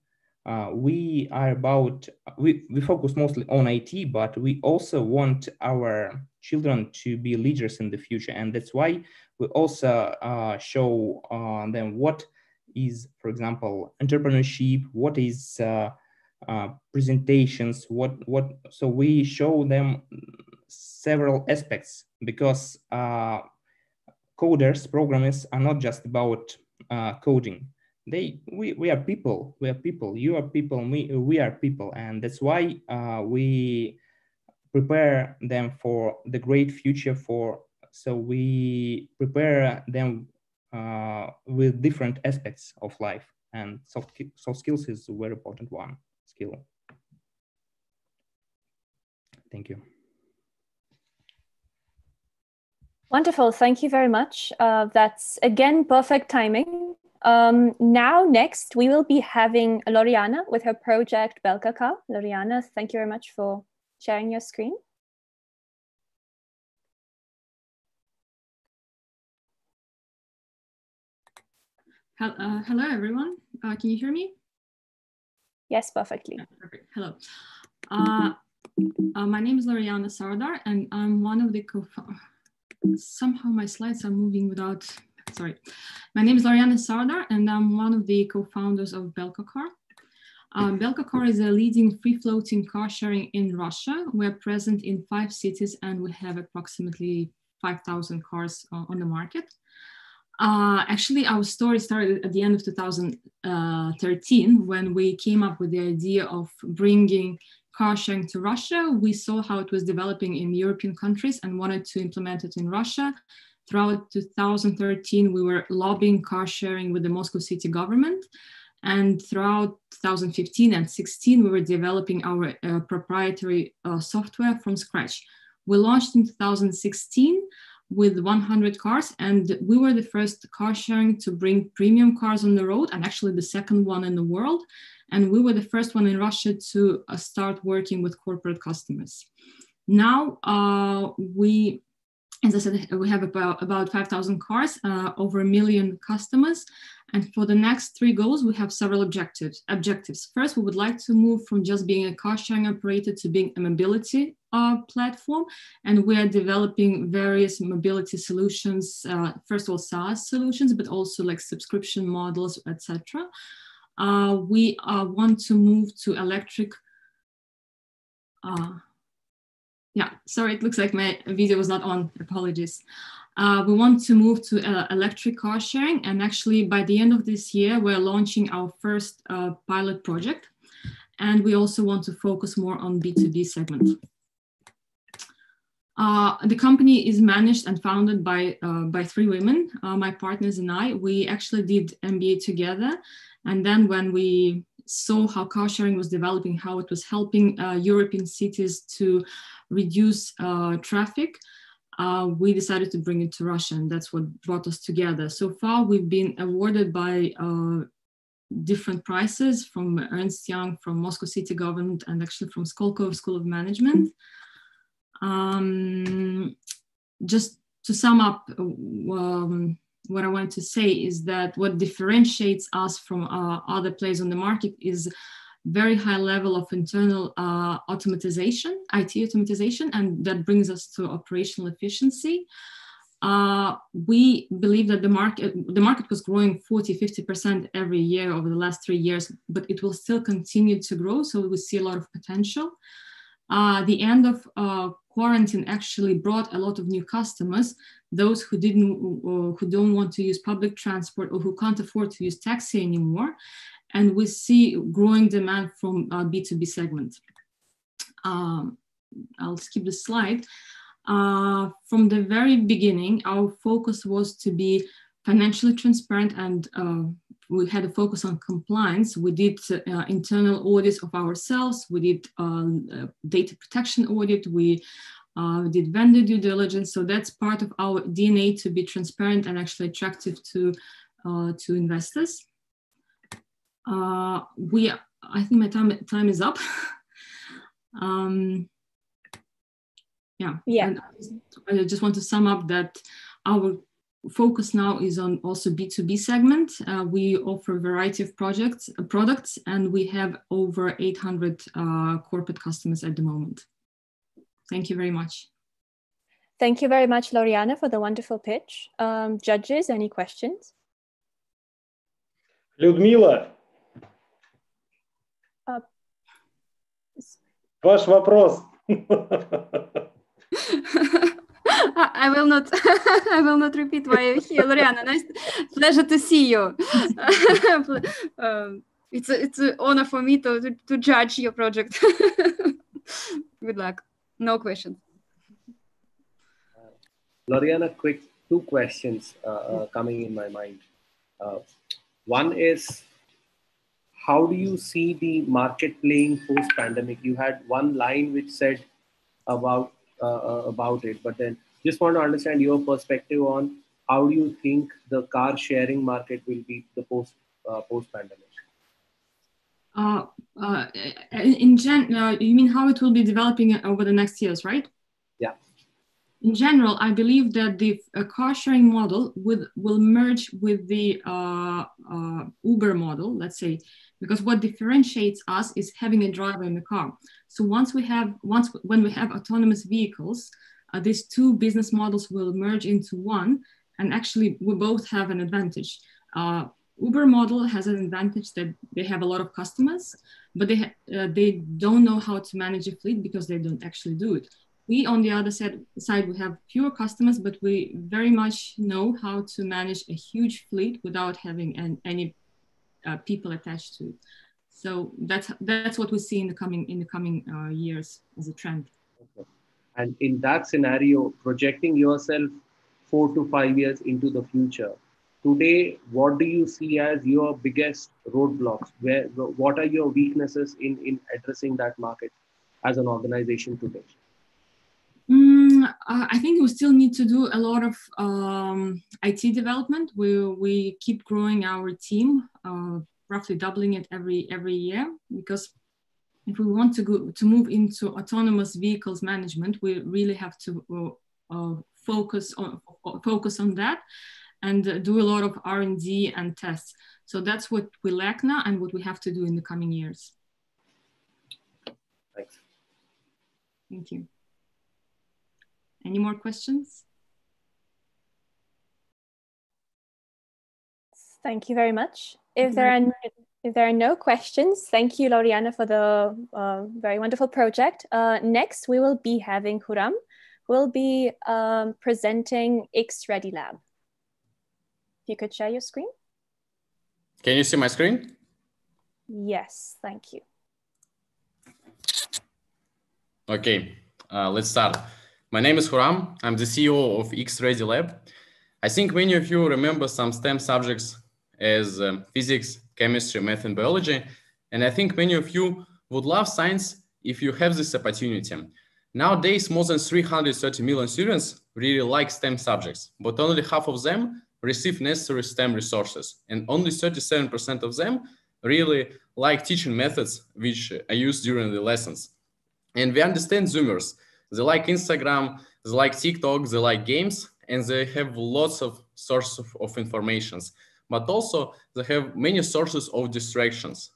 We are about, we focus mostly on IT, but we also want our children to be leaders in the future. And that's why we also show them what is, for example, entrepreneurship, what is presentations, so we show them several aspects, because coders, programmers are not just about coding. We are people, you are people, we are people. And that's why we prepare them for the great future so we prepare them with different aspects of life, and soft skills is a very important one skill. Thank you. Wonderful, thank you very much. That's again, perfect timing. Now, next, we will be having Loriana with her project Belka-Car. Loriana, thank you very much for sharing your screen. Hello, everyone. Can you hear me? Yes, perfectly. Perfect. Hello. My name is Loriana Sardar, and I'm one of the somehow my slides are moving without. Sorry. My name is Loriana Sardar, and I'm one of the co-founders of Belka-Car. Belka-Car is a leading free-floating car sharing in Russia. We're present in 5 cities, and we have approximately 5,000 cars on the market. Actually, our story started at the end of 2013 when we came up with the idea of bringing car sharing to Russia. We saw how it was developing in European countries and wanted to implement it in Russia. Throughout 2013, we were lobbying car sharing with the Moscow city government. And throughout 2015 and 16, we were developing our proprietary software from scratch. We launched in 2016 with 100 cars, and we were the first car sharing to bring premium cars on the road, and actually the second one in the world. And we were the first one in Russia to start working with corporate customers. Now as I said, we have about 5,000 cars, over 1 million customers. And for the next 3 goals, we have several objectives. First, we would like to move from just being a car sharing operator to being a mobility platform. And we are developing various mobility solutions, first of all, SaaS solutions, but also like subscription models, etc. We want to move to electric. Yeah, sorry, it looks like my video was not on, apologies. We want to move to electric car sharing, and actually by the end of this year, we're launching our first pilot project. And we also want to focus more on B2B segment. The company is managed and founded by 3 women, my partners and I. We actually did MBA together. And then when we saw how car sharing was developing, how it was helping European cities to reduce traffic, we decided to bring it to Russia, and that's what brought us together. So far, we've been awarded by different prizes from Ernst Young, from Moscow City Government, and actually from Skolkovo School of Management. Just to sum up, what I want to say is that what differentiates us from other players on the market is very high level of internal automatization, IT automatization, and that brings us to operational efficiency. We believe that the market was growing 40–50% every year over the last 3 years, but it will still continue to grow, so we see a lot of potential. The end of quarantine actually brought a lot of new customers, those who don't want to use public transport or who can't afford to use taxi anymore. And we see growing demand from B2B segment. I'll skip the slide. From the very beginning, our focus was to be financially transparent, and we had a focus on compliance. We did internal audits of ourselves. We did data protection audit. We did vendor due diligence. So that's part of our DNA, to be transparent and actually attractive to investors. I think my time is up. Yeah. And I just want to sum up that our focus now is on also B2B segment. We offer a variety of products, and we have over 800 corporate customers at the moment. Thank you very much. Thank you very much, Loriana, for the wonderful pitch. Judges, any questions? Людмила, ваш вопрос. I will not repeat why you're here, Loriana. Nice, pleasure to see you. It's an honor for me to judge your project. Good luck. No questions. Loriana, quick 2 questions coming in my mind. One is, how do you see the market playing post-pandemic? You had one line which said about it, but then just want to understand your perspective on how do you think the car sharing market will be the post-pandemic? You mean how it will be developing over the next years, right? Yeah. In general, I believe that the car sharing model will merge with the Uber model, let's say, because what differentiates us is having a driver in the car. So when we have autonomous vehicles, these 2 business models will merge into one, and actually we both have an advantage. Uber model has an advantage that they have a lot of customers, but they don't know how to manage a fleet because they don't actually do it. We, on the other side, we have fewer customers, but we very much know how to manage a huge fleet without having any people attached to it. So that's what we see in the coming years as a trend. Okay. And in that scenario, projecting yourself 4 to 5 years into the future, today, what do you see as your biggest roadblocks? What are your weaknesses in addressing that market as an organization today? I think we still need to do a lot of IT development. We keep growing our team, roughly doubling it every year, because if we want to move into autonomous vehicles management, we really have to focus on that and do a lot of R&D and tests. So that's what we lack now and what we have to do in the coming years. Thanks. Thank you. Any more questions? Thank you very much. If there are no questions, thank you, Lauriana, for the very wonderful project. Next, we will be having Huram, who will be presenting X-Ready Lab. If you could share your screen. Can you see my screen? Yes, thank you. Okay, let's start. My name is Huram. I'm the CEO of X-Ready Lab. I think many of you remember some STEM subjects as physics, chemistry, math, and biology. And I think many of you would love science if you have this opportunity. Nowadays, more than 330 million students really like STEM subjects, but only half of them receive necessary STEM resources. And only 37% of them really like teaching methods which are used during the lessons. And we understand Zoomers. They like Instagram, they like TikTok, they like games, and they have lots of sources of information. But also they have many sources of distractions.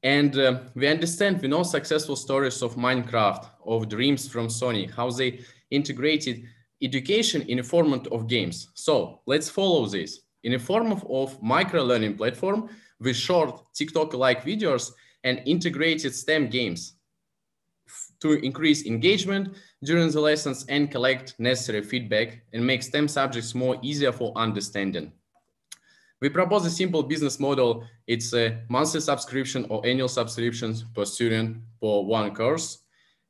And we know successful stories of Minecraft, of Dreams from Sony, how they integrated education in a format of games. So let's follow this. In a form of micro-learning platform with short TikTok-like videos and integrated STEM games to increase engagement during the lessons and collect necessary feedback and make STEM subjects more easier for understanding. We propose a simple business model. It's a monthly subscription or annual subscriptions per student for one course.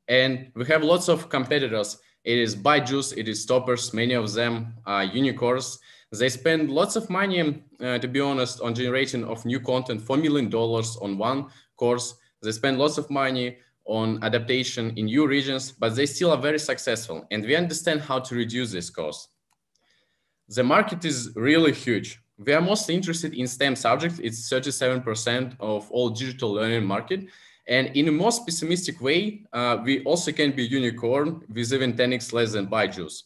And we have lots of competitors. It is Byju's, it is Toppers, many of them are unicorns. They spend lots of money, to be honest, on generating of new content, $4 million on one course. They spend lots of money on adaptation in new regions, but they still are very successful. And we understand how to reduce this cost. The market is really huge. We are mostly interested in STEM subjects. It's 37% of all digital learning market. And in a more pessimistic way, we also can be unicorn with even 10x less than Byju's.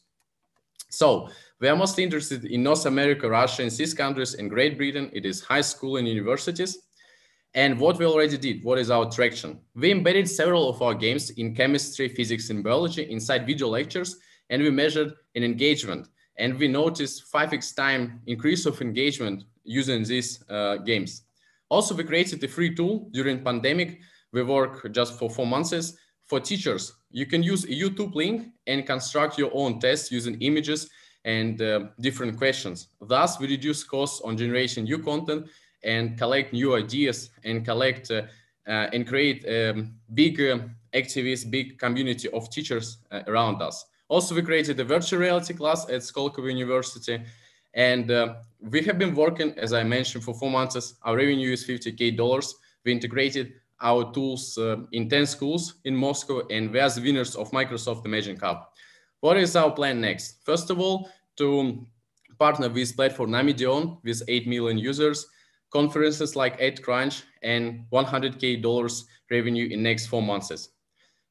So we are mostly interested in North America, Russia, and CIS countries, and Great Britain. It is high school and universities. And what we already did, what is our traction? We embedded several of our games in chemistry, physics, and biology inside video lectures, and we measured an engagement. And we noticed 5x time increase of engagement using these games. Also, we created a free tool during pandemic. We work just for 4 months for teachers. You can use a YouTube link and construct your own tests using images and different questions. Thus, we reduce costs on generating new content and collect new ideas and collect and create big activists, big community of teachers around us. Also, we created a virtual reality class at Skolkovo University. And we have been working, as I mentioned, for 4 months. Our revenue is $50K. We integrated our tools in 10 schools in Moscow, and we are the winners of Microsoft Imagine Cup. What is our plan next? First of all, to partner with platform Namidion with 8 million users, conferences like EdCrunch, and $100K revenue in next 4 months.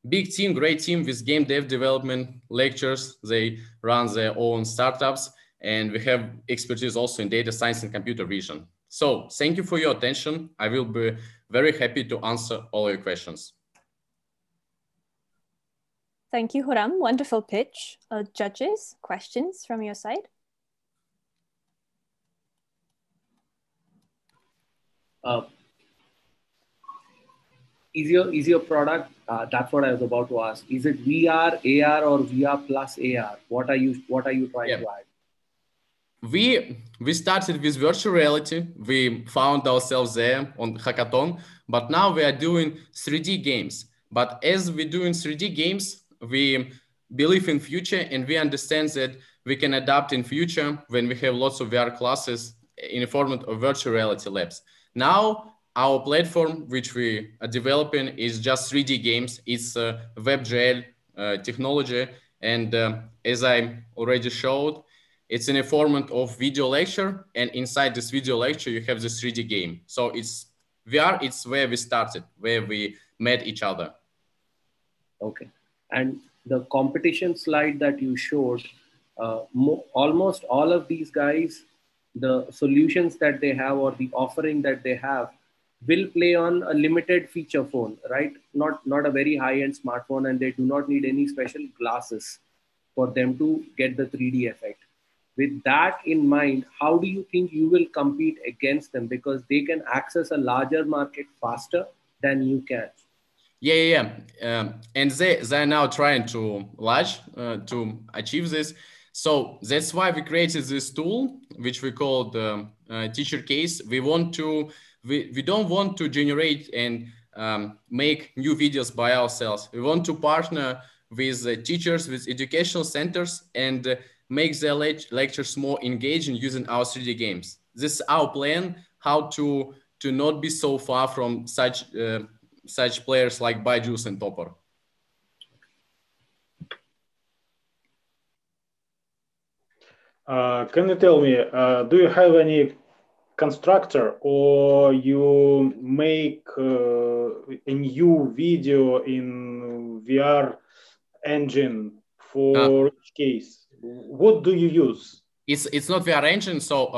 Big team, great team with game dev development, lectures. They run their own startups, and we have expertise also in data science and computer vision. So thank you for your attention. I will be very happy to answer all your questions. Thank you, Huram. Wonderful pitch. Judges, questions from your side? Is your product, that's what I was about to ask. Is it VR, AR, or VR plus AR? What are you trying to add? We started with virtual reality. We found ourselves there on Hackathon, but now we are doing 3D games. But as we're doing 3D games, we believe in future, and we understand that we can adapt in future when we have lots of VR classes in the format of virtual reality labs. Now, our platform, which we are developing, is just 3D games. It's WebGL technology, And as I already showed, it's in a format of video lecture. And inside this video lecture, you have this 3D game. So it's VR, it's where we started, where we met each other. Okay. And the competition slide that you showed, almost all of these guys, the solutions that they have or the offering that they have will play on a limited feature phone, right? Not a very high-end smartphone, and they do not need any special glasses for them to get the 3D effect. With that in mind, how do you think you will compete against them? Because they can access a larger market faster than you can. Yeah. And they're now trying to achieve this. So that's why we created this tool, which we call the teacher case. We don't want to generate and make new videos by ourselves. We want to partner with teachers, with educational centers, and make their lectures more engaging using our 3D games. This is our plan, how to not be so far from such players like Byju's and Topper. Can you tell me, do you have any constructor, or you make a new video in VR engine for each case? What do you use? It's not VR engine, so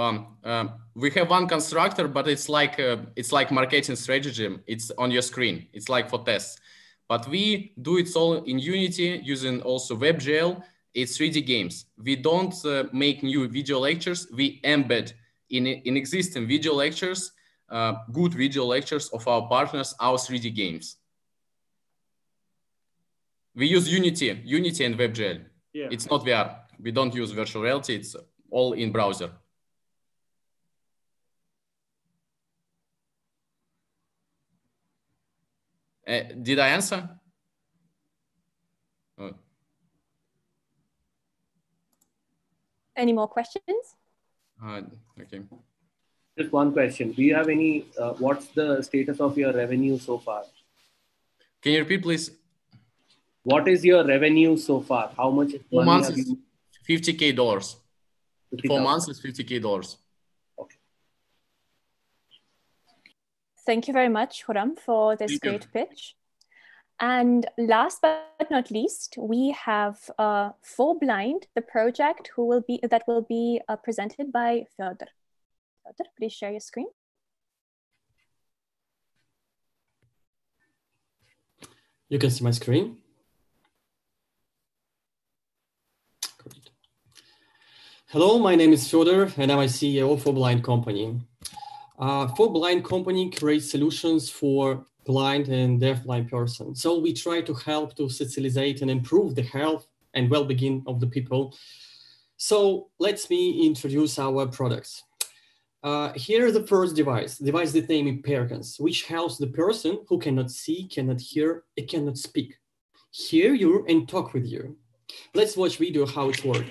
we have one constructor, but it's like marketing strategy. It's on your screen. It's like for tests, but we do it all in Unity using also WebGL. It's 3D games. We don't make new video lectures. We embed in existing video lectures, good video lectures of our partners, our 3D games. We use Unity and WebGL. Yeah. It's not VR. We don't use virtual reality. It's all in browser. Did I answer? Any more questions? Okay. Just one question. Do you have any, what's the status of your revenue so far? Can you repeat, please? What is your revenue so far? How much money have you? $50K. 4 months is $50K. Okay. Thank you very much, Khurram, for this great pitch. And last but not least, we have For Blind, the project that will be presented by Fyodor. Fyodor, please share your screen. You can see my screen. Great. Hello, my name is Fyodor, and I'm a CEO of For Blind Company. For Blind Company creates solutions for blind and deafblind persons. So we try to help to socialize and improve the health and well-being of the people. So let me introduce our products. Here is the first device that name is Perkins, which helps the person who cannot see, cannot hear, and cannot speak, hear you and talk with you. Let's watch video how it works.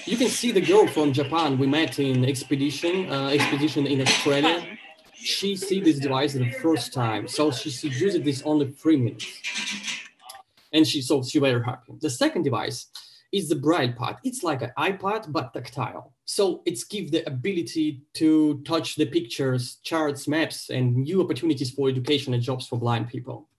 You can see the girl from Japan we met in expedition in Australia. She see this device the first time, so she used this only 3 minutes, and she very happy. The second device is the BrightPad. It's like an iPad but tactile, so it gives the ability to touch the pictures, charts, maps, and new opportunities for education and jobs for blind people.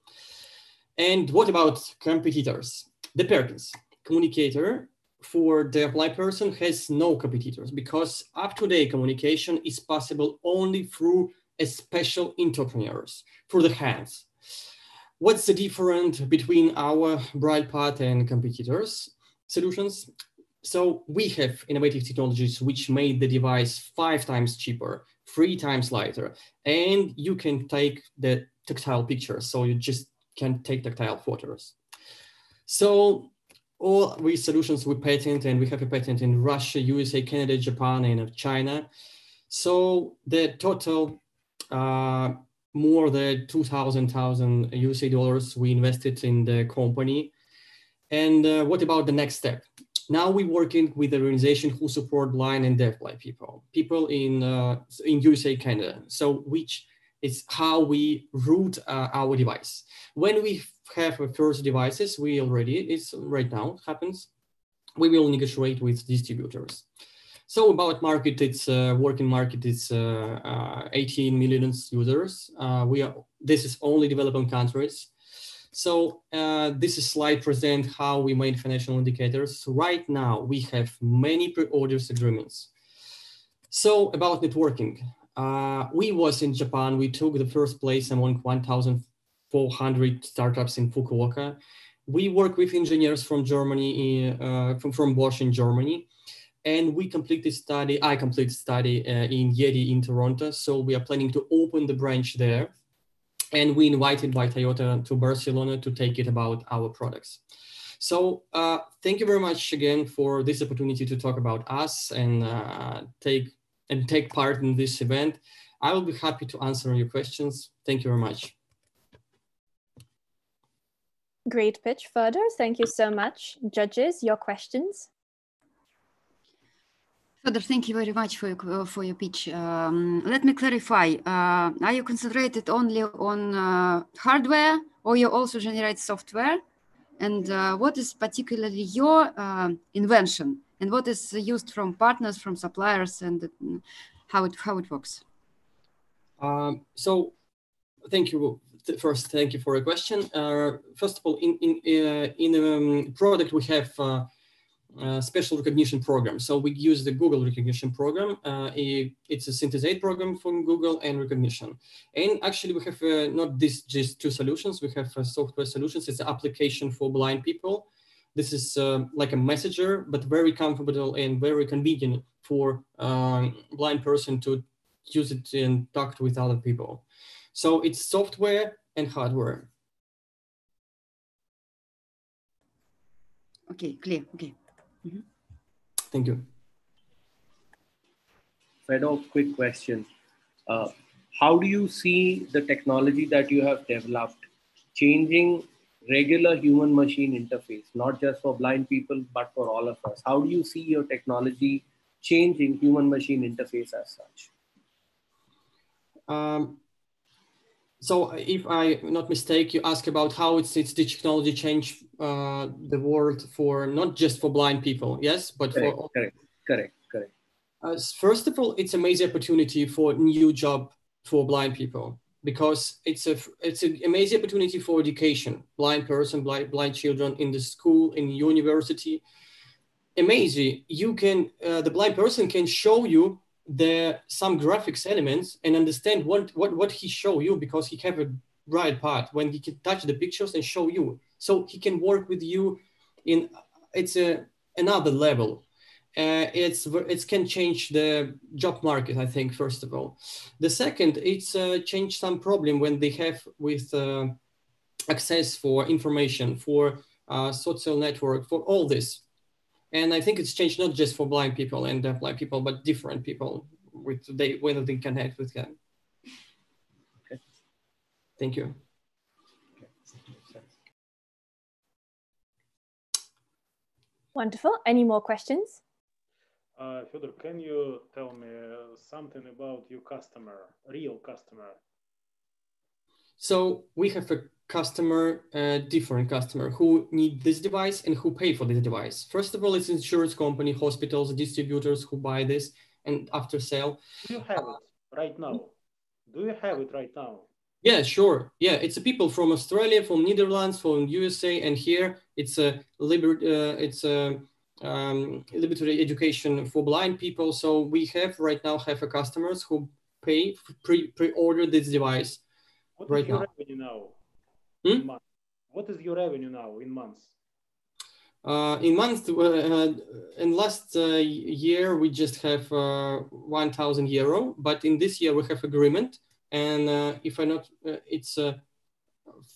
And what about competitors? The Perkins communicator for the blind person has no competitors, because up-to-date communication is possible only through a special entrepreneurs for the hands. What's the difference between our BrightPad and competitors solutions? So we have innovative technologies which made the device 5 times cheaper, 3 times lighter, and you can take the tactile pictures. So you just can take tactile photos. So all these solutions we patent, and we have a patent in Russia, USA, Canada, Japan, and China. So the total more than $2,000 USA we invested in the company. And what about the next step? Now we're working with an organization who support blind and deafblind people in USA, Canada. So which is how we route our device. When we have first devices, we already, it's right now happens, we will negotiate with distributors. So about market, it's working market, it's 18 million users. This is only developing countries. So this slide presents how we made financial indicators. So right now we have many pre-orders agreements. So about networking, we was in Japan, we took the first place among 1,400 startups in Fukuoka. We work with engineers from Germany, from Bosch in Germany. And we completed study, I completed study in Yedi in Toronto. So we are planning to open the branch there. And we invited by Toyota to Barcelona to take it about our products. So thank you very much again for this opportunity to talk about us and take part in this event. I will be happy to answer your questions. Thank you very much. Great pitch, Fodor. Thank you so much. Judges, your questions? Fodor, thank you very much for your pitch. Let me clarify. Are you concentrated only on hardware, or you also generate software? And what is particularly your invention? And what is used from partners, from suppliers, and how it works? So, thank you. First, thank you for a question. First of all, in the product we have special recognition program. So we use the Google recognition program. It's a synthesizer program from Google and recognition. And actually we have not just two solutions. We have software solutions. It's an application for blind people. This is like a messenger, but very comfortable and very convenient for blind person to use it and talk with other people. So it's software and hardware. Okay, clear. Okay. Mm-hmm. Thank you. Fedor, quick question. How do you see the technology that you have developed changing regular human-machine interface, not just for blind people, but for all of us? How do you see your technology changing human-machine interface as such? So if I'm not mistaken, you ask about how it's the technology change the world for not just for blind people, yes, but correct, for correct. First of all, it's an amazing opportunity for new job for blind people because it's an amazing opportunity for education. Blind person, blind children in the school, in university. Amazing. You can the blind person can show you some graphics elements and understand what he show you because he have a right part when he can touch the pictures and show you. So he can work with you in another level. It can change the job market, I think, first of all. The second, it's changed some problem when they have with access for information, for social network, for all this. And I think it's changed not just for blind people and deaf-blind people, but different people whether they connect with them. Okay. Thank you. Wonderful. Any more questions? Fedor, can you tell me something about your customer, real customer? So we have a customer, different customer who need this device and who pay for this device. First of all, it's insurance company, hospitals, distributors who buy this and after sale. Do you have it right now? Do you have it right now? Yeah, sure. Yeah, it's people from Australia, from Netherlands, from USA, and here it's a liberatory education for blind people. So we have right now a customers who pay pre-order this device. What is your revenue now? In months? What is your revenue now in months? In months, in last year we just have 1,000 euro, but in this year we have agreement, and if I not, it's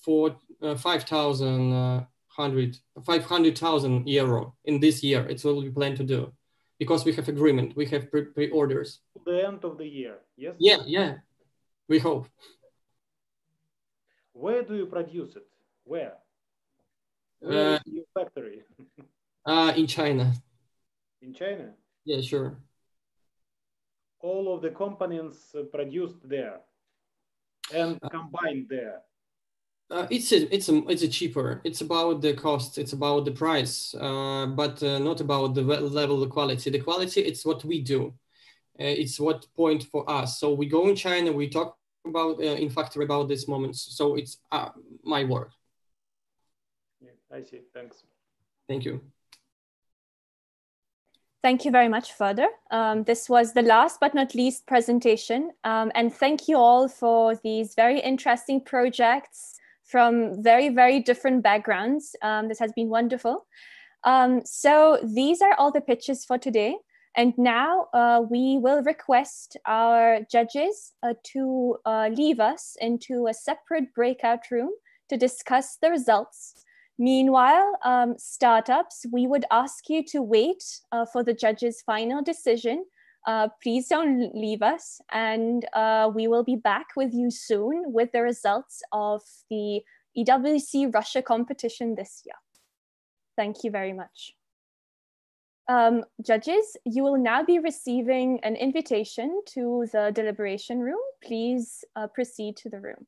for 500,000 euro in this year. It's what we plan to do because we have agreement, we have pre-orders. The end of the year, yes? Yeah, we hope. Where do you produce it? Where? Where is your factory? In China. In China? Yeah, sure. All of the components produced there and combined there. It's cheaper. It's about the cost. It's about the price, but not about the level of quality. The quality, it's what we do. It's what point for us. So we go in China. We talk about in factory about these moments. So it's my work. Yeah, I see. Thanks. Thank you. Thank you very much, Further. This was the last but not least presentation. And thank you all for these very interesting projects from very, very different backgrounds. This has been wonderful. So these are all the pitches for today. And now we will request our judges to leave us into a separate breakout room to discuss the results. Meanwhile, startups, we would ask you to wait for the judge's final decision. Please don't leave us, and we will be back with you soon with the results of the EWC Russia competition this year. Thank you very much. Judges, you will now be receiving an invitation to the deliberation room. Please proceed to the room.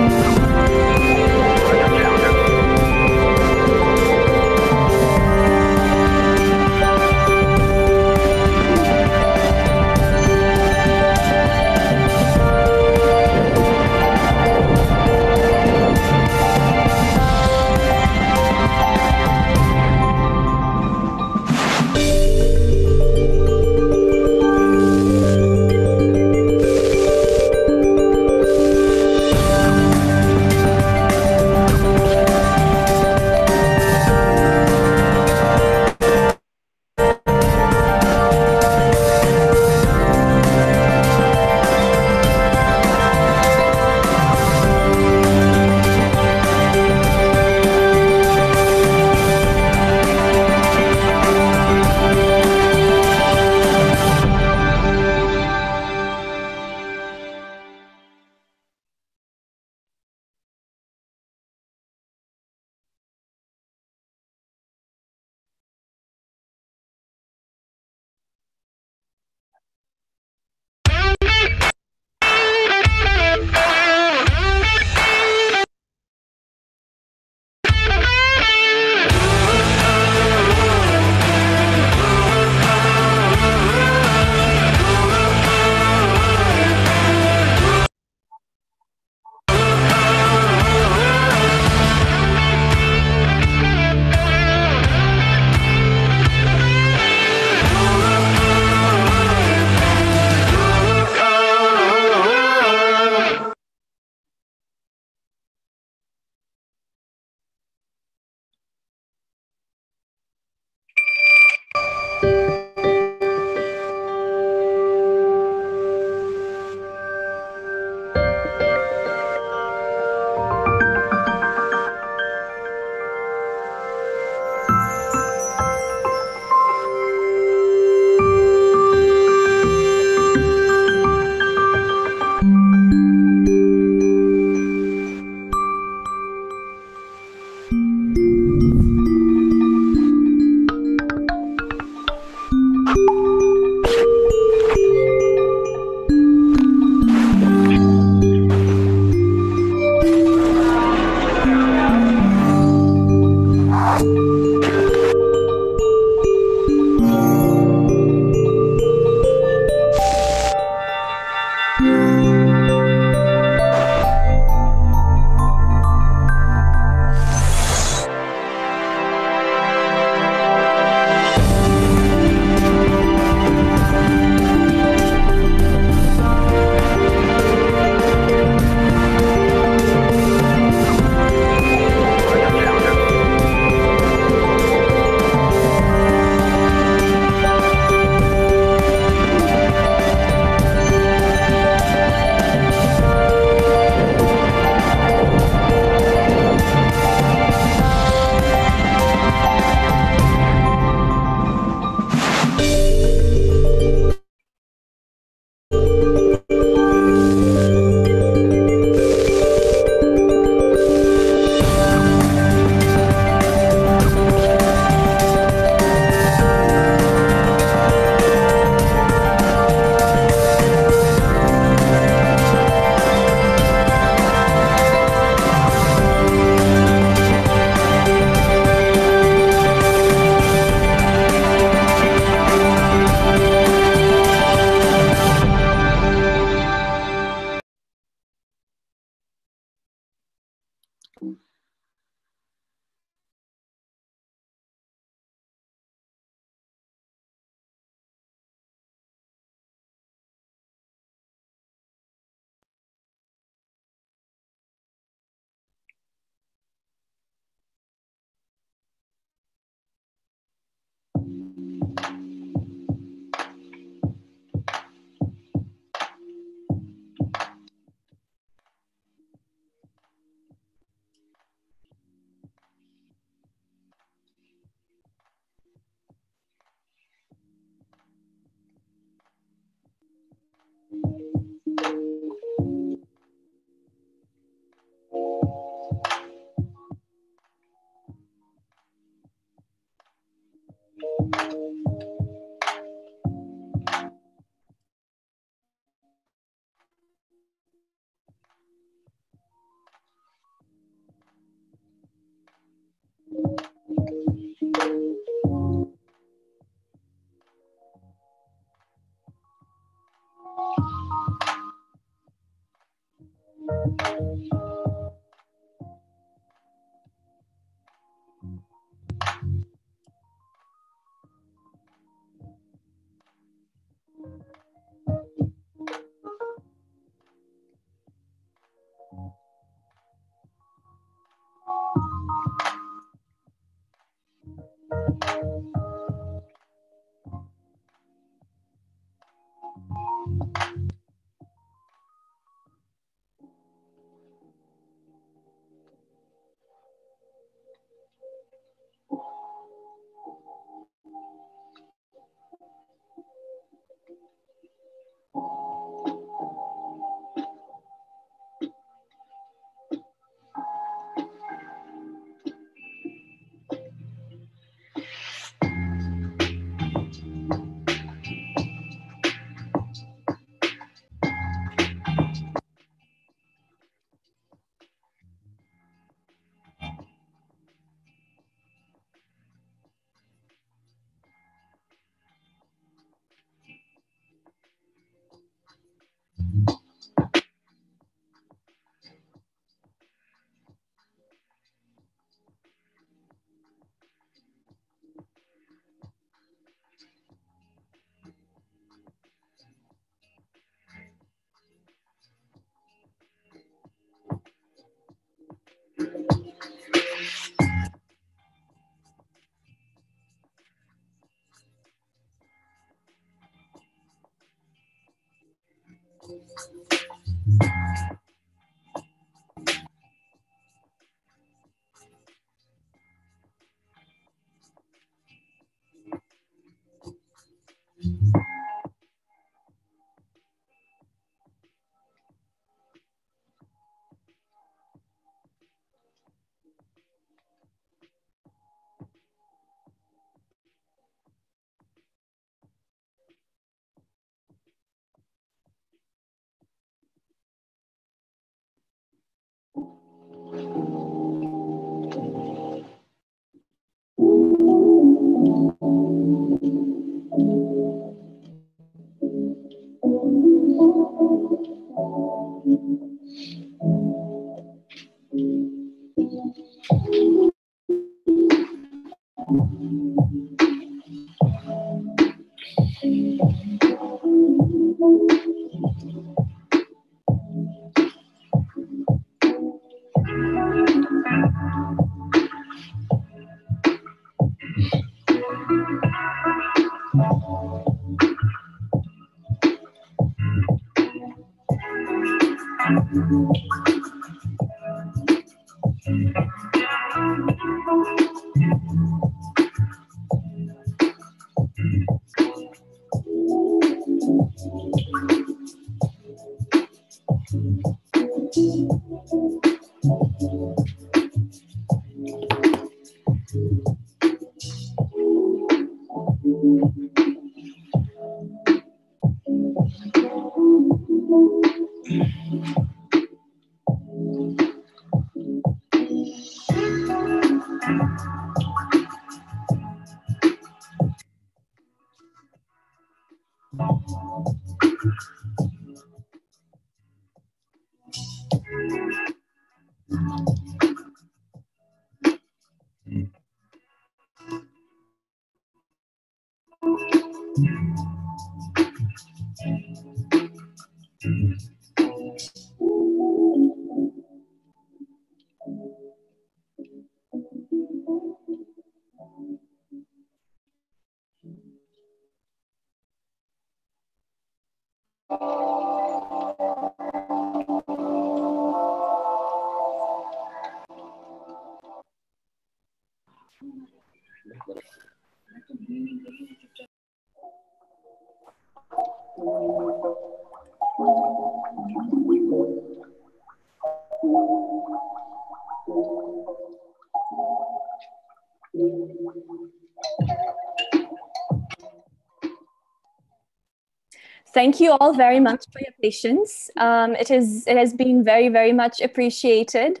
Thank you all very much for your patience. It has been very, very much appreciated.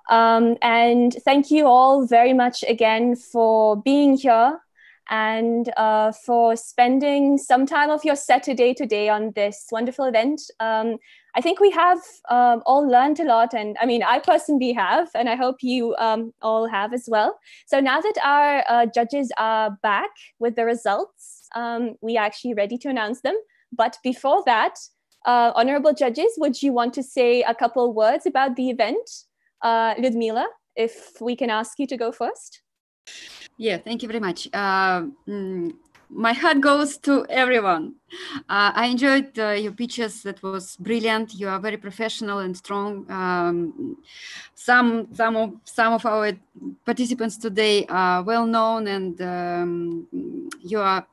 And thank you all very much again for being here and for spending some time of your Saturday today on this wonderful event. I think we have all learned a lot, and I mean, I personally have, and I hope you all have as well. So now that our judges are back with the results, we are actually ready to announce them. But before that, honorable judges, would you want to say a couple words about the event? Ludmila, if we can ask you to go first. Yeah, thank you very much. My heart goes to everyone. I enjoyed your pitches. That was brilliant. You are very professional and strong. Some of our participants today are well known, and you are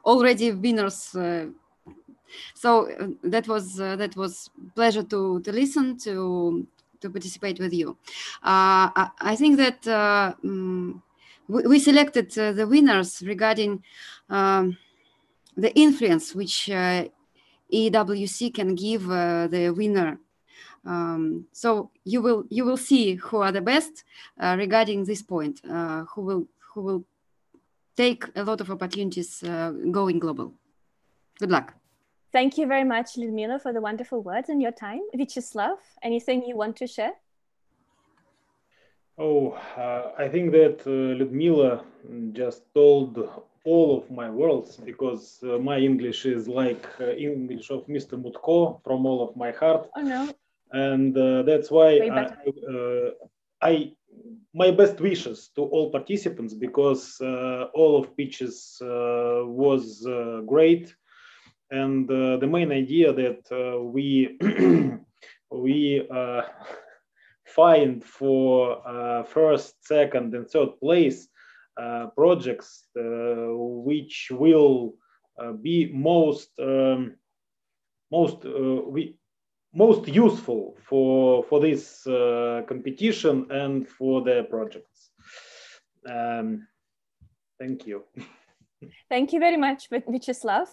already winners. So that was pleasure to listen to participate with you. I think that we selected the winners regarding the influence which EWC can give the winner. So you will see who are the best regarding this point, who will take a lot of opportunities going global. Good luck. Thank you very much, Ludmila, for the wonderful words and your time. Vyacheslav, anything you want to share? Oh, I think that Ludmila just told all of my words, because my English is like English of Mr. Mutko, from all of my heart. Oh no. And that's why my best wishes to all participants, because all of pitches was great. And the main idea that we find for first, second, and third place projects which will be most useful for this competition and for the projects. Thank you. Thank you very much, Vyacheslav.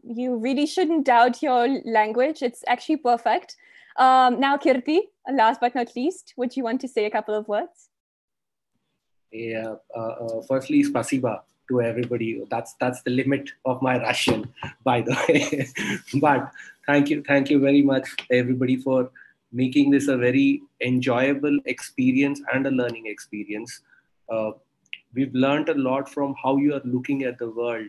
You really shouldn't doubt your language. It's actually perfect. Now, Kirti, last but not least, would you want to say a couple of words? Yeah. Firstly, spasiba to everybody. That's the limit of my Russian, by the way. But thank you very much, everybody, for making this a very enjoyable experience and a learning experience. We've learned a lot from how you are looking at the world,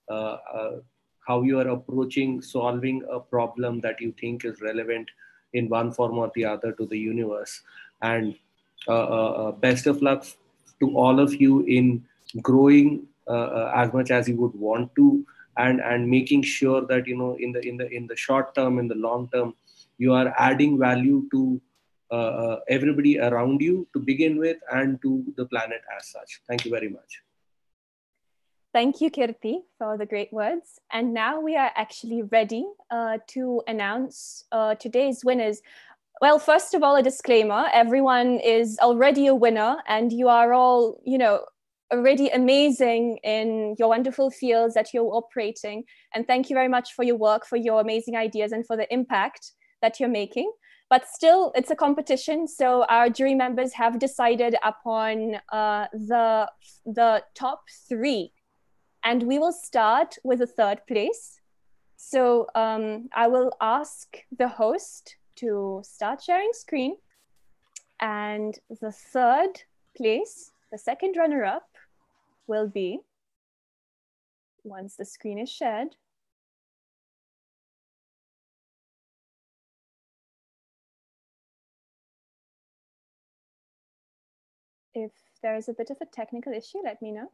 how you are approaching solving a problem that you think is relevant in one form or the other to the universe. And best of luck to all of you in growing as much as you would want to, and making sure that, you know, in the short term, in the long term, you are adding value to everybody around you to begin with, and to the planet as such. Thank you very much. Thank you, Kirti, for the great words. And now we are actually ready to announce today's winners. Well, first of all, a disclaimer: everyone is already a winner, and you are all, you know, already amazing in your wonderful fields that you're operating. And thank you very much for your work, for your amazing ideas, and for the impact that you're making. But still, it's a competition, so our jury members have decided upon the top 3. And we will start with the 3rd place. So I will ask the host to start sharing screen. And the 3rd place, the 2nd runner-up, will be, once the screen is shared, if there is a bit of a technical issue, let me know.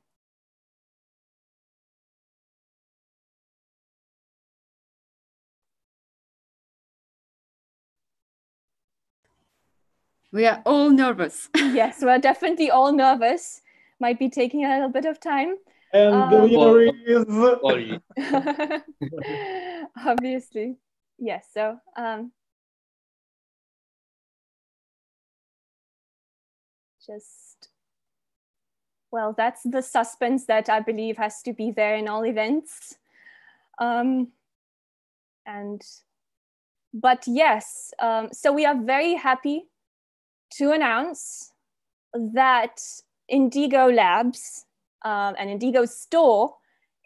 We are all nervous. Yes, we're definitely all nervous. Might be taking a little bit of time. And the winner is... Obviously. Yes, so... just... Well, that's the suspense that I believe has to be there in all events. But yes, so we are very happy to announce that Indigo Labs and Indigo store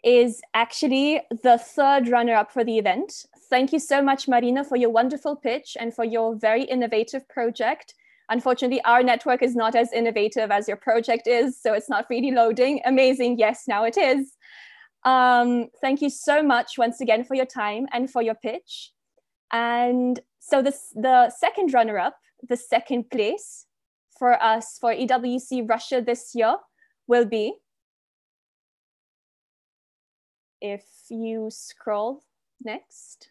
is actually the third runner-up for the event. Thank you so much, Marina, for your wonderful pitch and for your very innovative project. Unfortunately, our network is not as innovative as your project is, so it's not really loading. Amazing, yes, now it is. Thank you so much once again for your time and for your pitch. And so the second runner-up, the second place for us for EWC Russia this year will be, if you scroll next,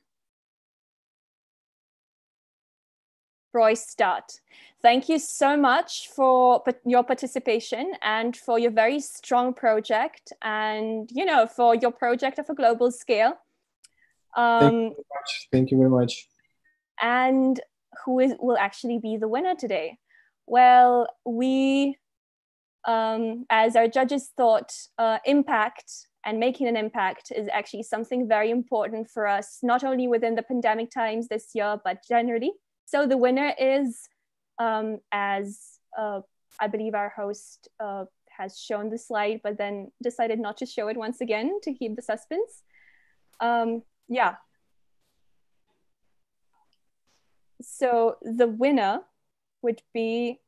Freustad. Thank you so much for your participation and for your very strong project and, you know, for your project of a global scale. Thank you very much. Thank you very much. And who will actually be the winner today? Well, we, as our judges thought, impact and making an impact is actually something very important for us, not only within the pandemic times this year, but generally. So the winner is, as I believe our host has shown the slide, but then decided not to show it once again to keep the suspense. Yeah. So the winner would be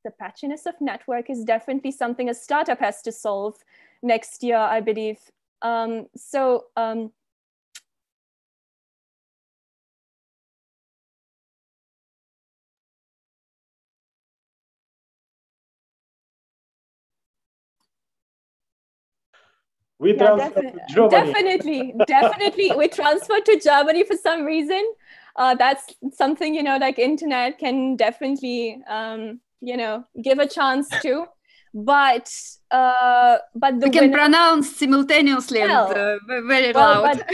the patchiness of network is definitely something a startup has to solve next year, I believe. We transferred to Germany. Definitely. We transferred to Germany for some reason. That's something, you know, like internet can definitely, you know, give a chance to. But the we can pronounce simultaneously very loud.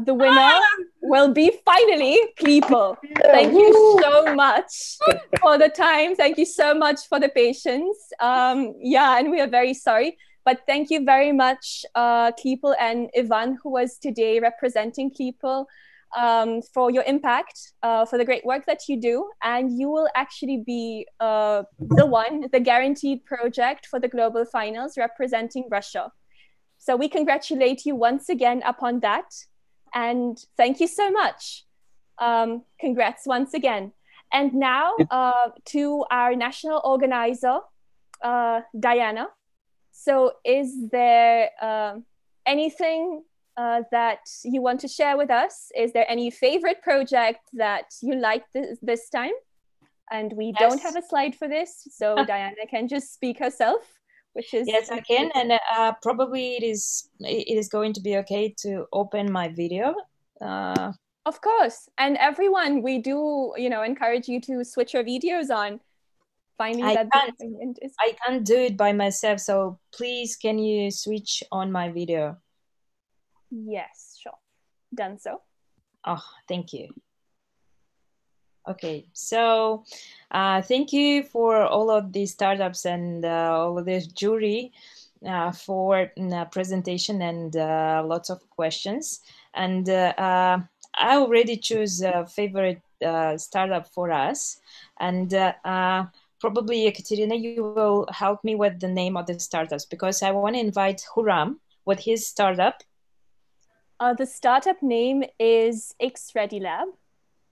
The winner will be finally Klipel. Thank you so much for the time. Thank you so much for the patience. Yeah, and we are very sorry. But thank you very much, Klipel and Ivan, who was today representing Klipel, for your impact, for the great work that you do. And you will actually be the guaranteed project for the global finals representing Russia. So we congratulate you once again upon that. And thank you so much. Congrats once again. And now to our national organizer, Diana. So is there anything that you want to share with us? Is there any favorite project that you like this time? And we don't have a slide for this, so Diana can just speak herself, which is... Yes, I can, and probably it is going to be okay to open my video. Of course, and everyone, we do, you know, encourage you to switch your videos on. I can't do it by myself, so please can you switch on my video? Yes, sure. Done so. Oh, thank you. Okay, so thank you for all of the startups and all of the jury for presentation and lots of questions. And I already choose a favorite startup for us. And probably, Ekaterina, you will help me with the name of the startups because I want to invite Huram with his startup. The startup name is X-Ready Lab.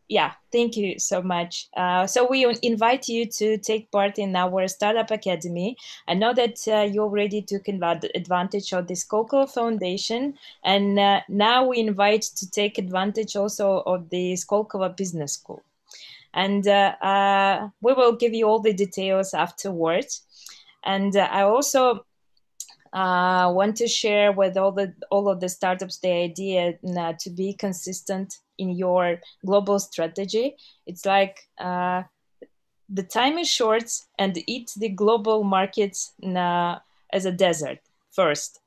Yeah, thank you so much. So we invite you to take part in our Startup Academy. I know that you already took advantage of the Skolkovo Foundation, and now we invite to take advantage also of the Skolkovo Business School. And we will give you all the details afterwards. And I also want to share with all of the startups the idea to be consistent in your global strategy. It's like the time is short and eat the global markets as a desert first.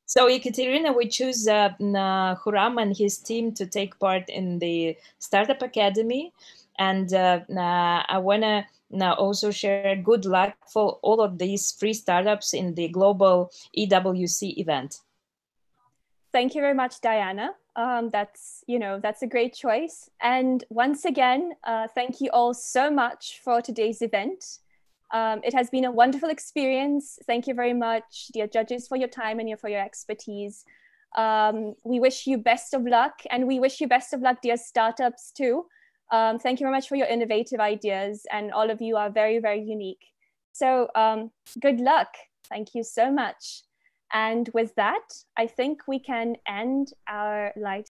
So Ekaterina, we choose Huram and his team to take part in the Startup Academy. And I want to also share good luck for all of these free startups in the global EWC event. Thank you very much, Diana. That's a great choice. And once again, thank you all so much for today's event. It has been a wonderful experience. Thank you very much, dear judges, for your time and for your expertise. We wish you best of luck, and we wish you best of luck, dear startups, too. Thank you very much for your innovative ideas, and all of you are very, very unique. So good luck. Thank you so much. And with that, I think we can end our live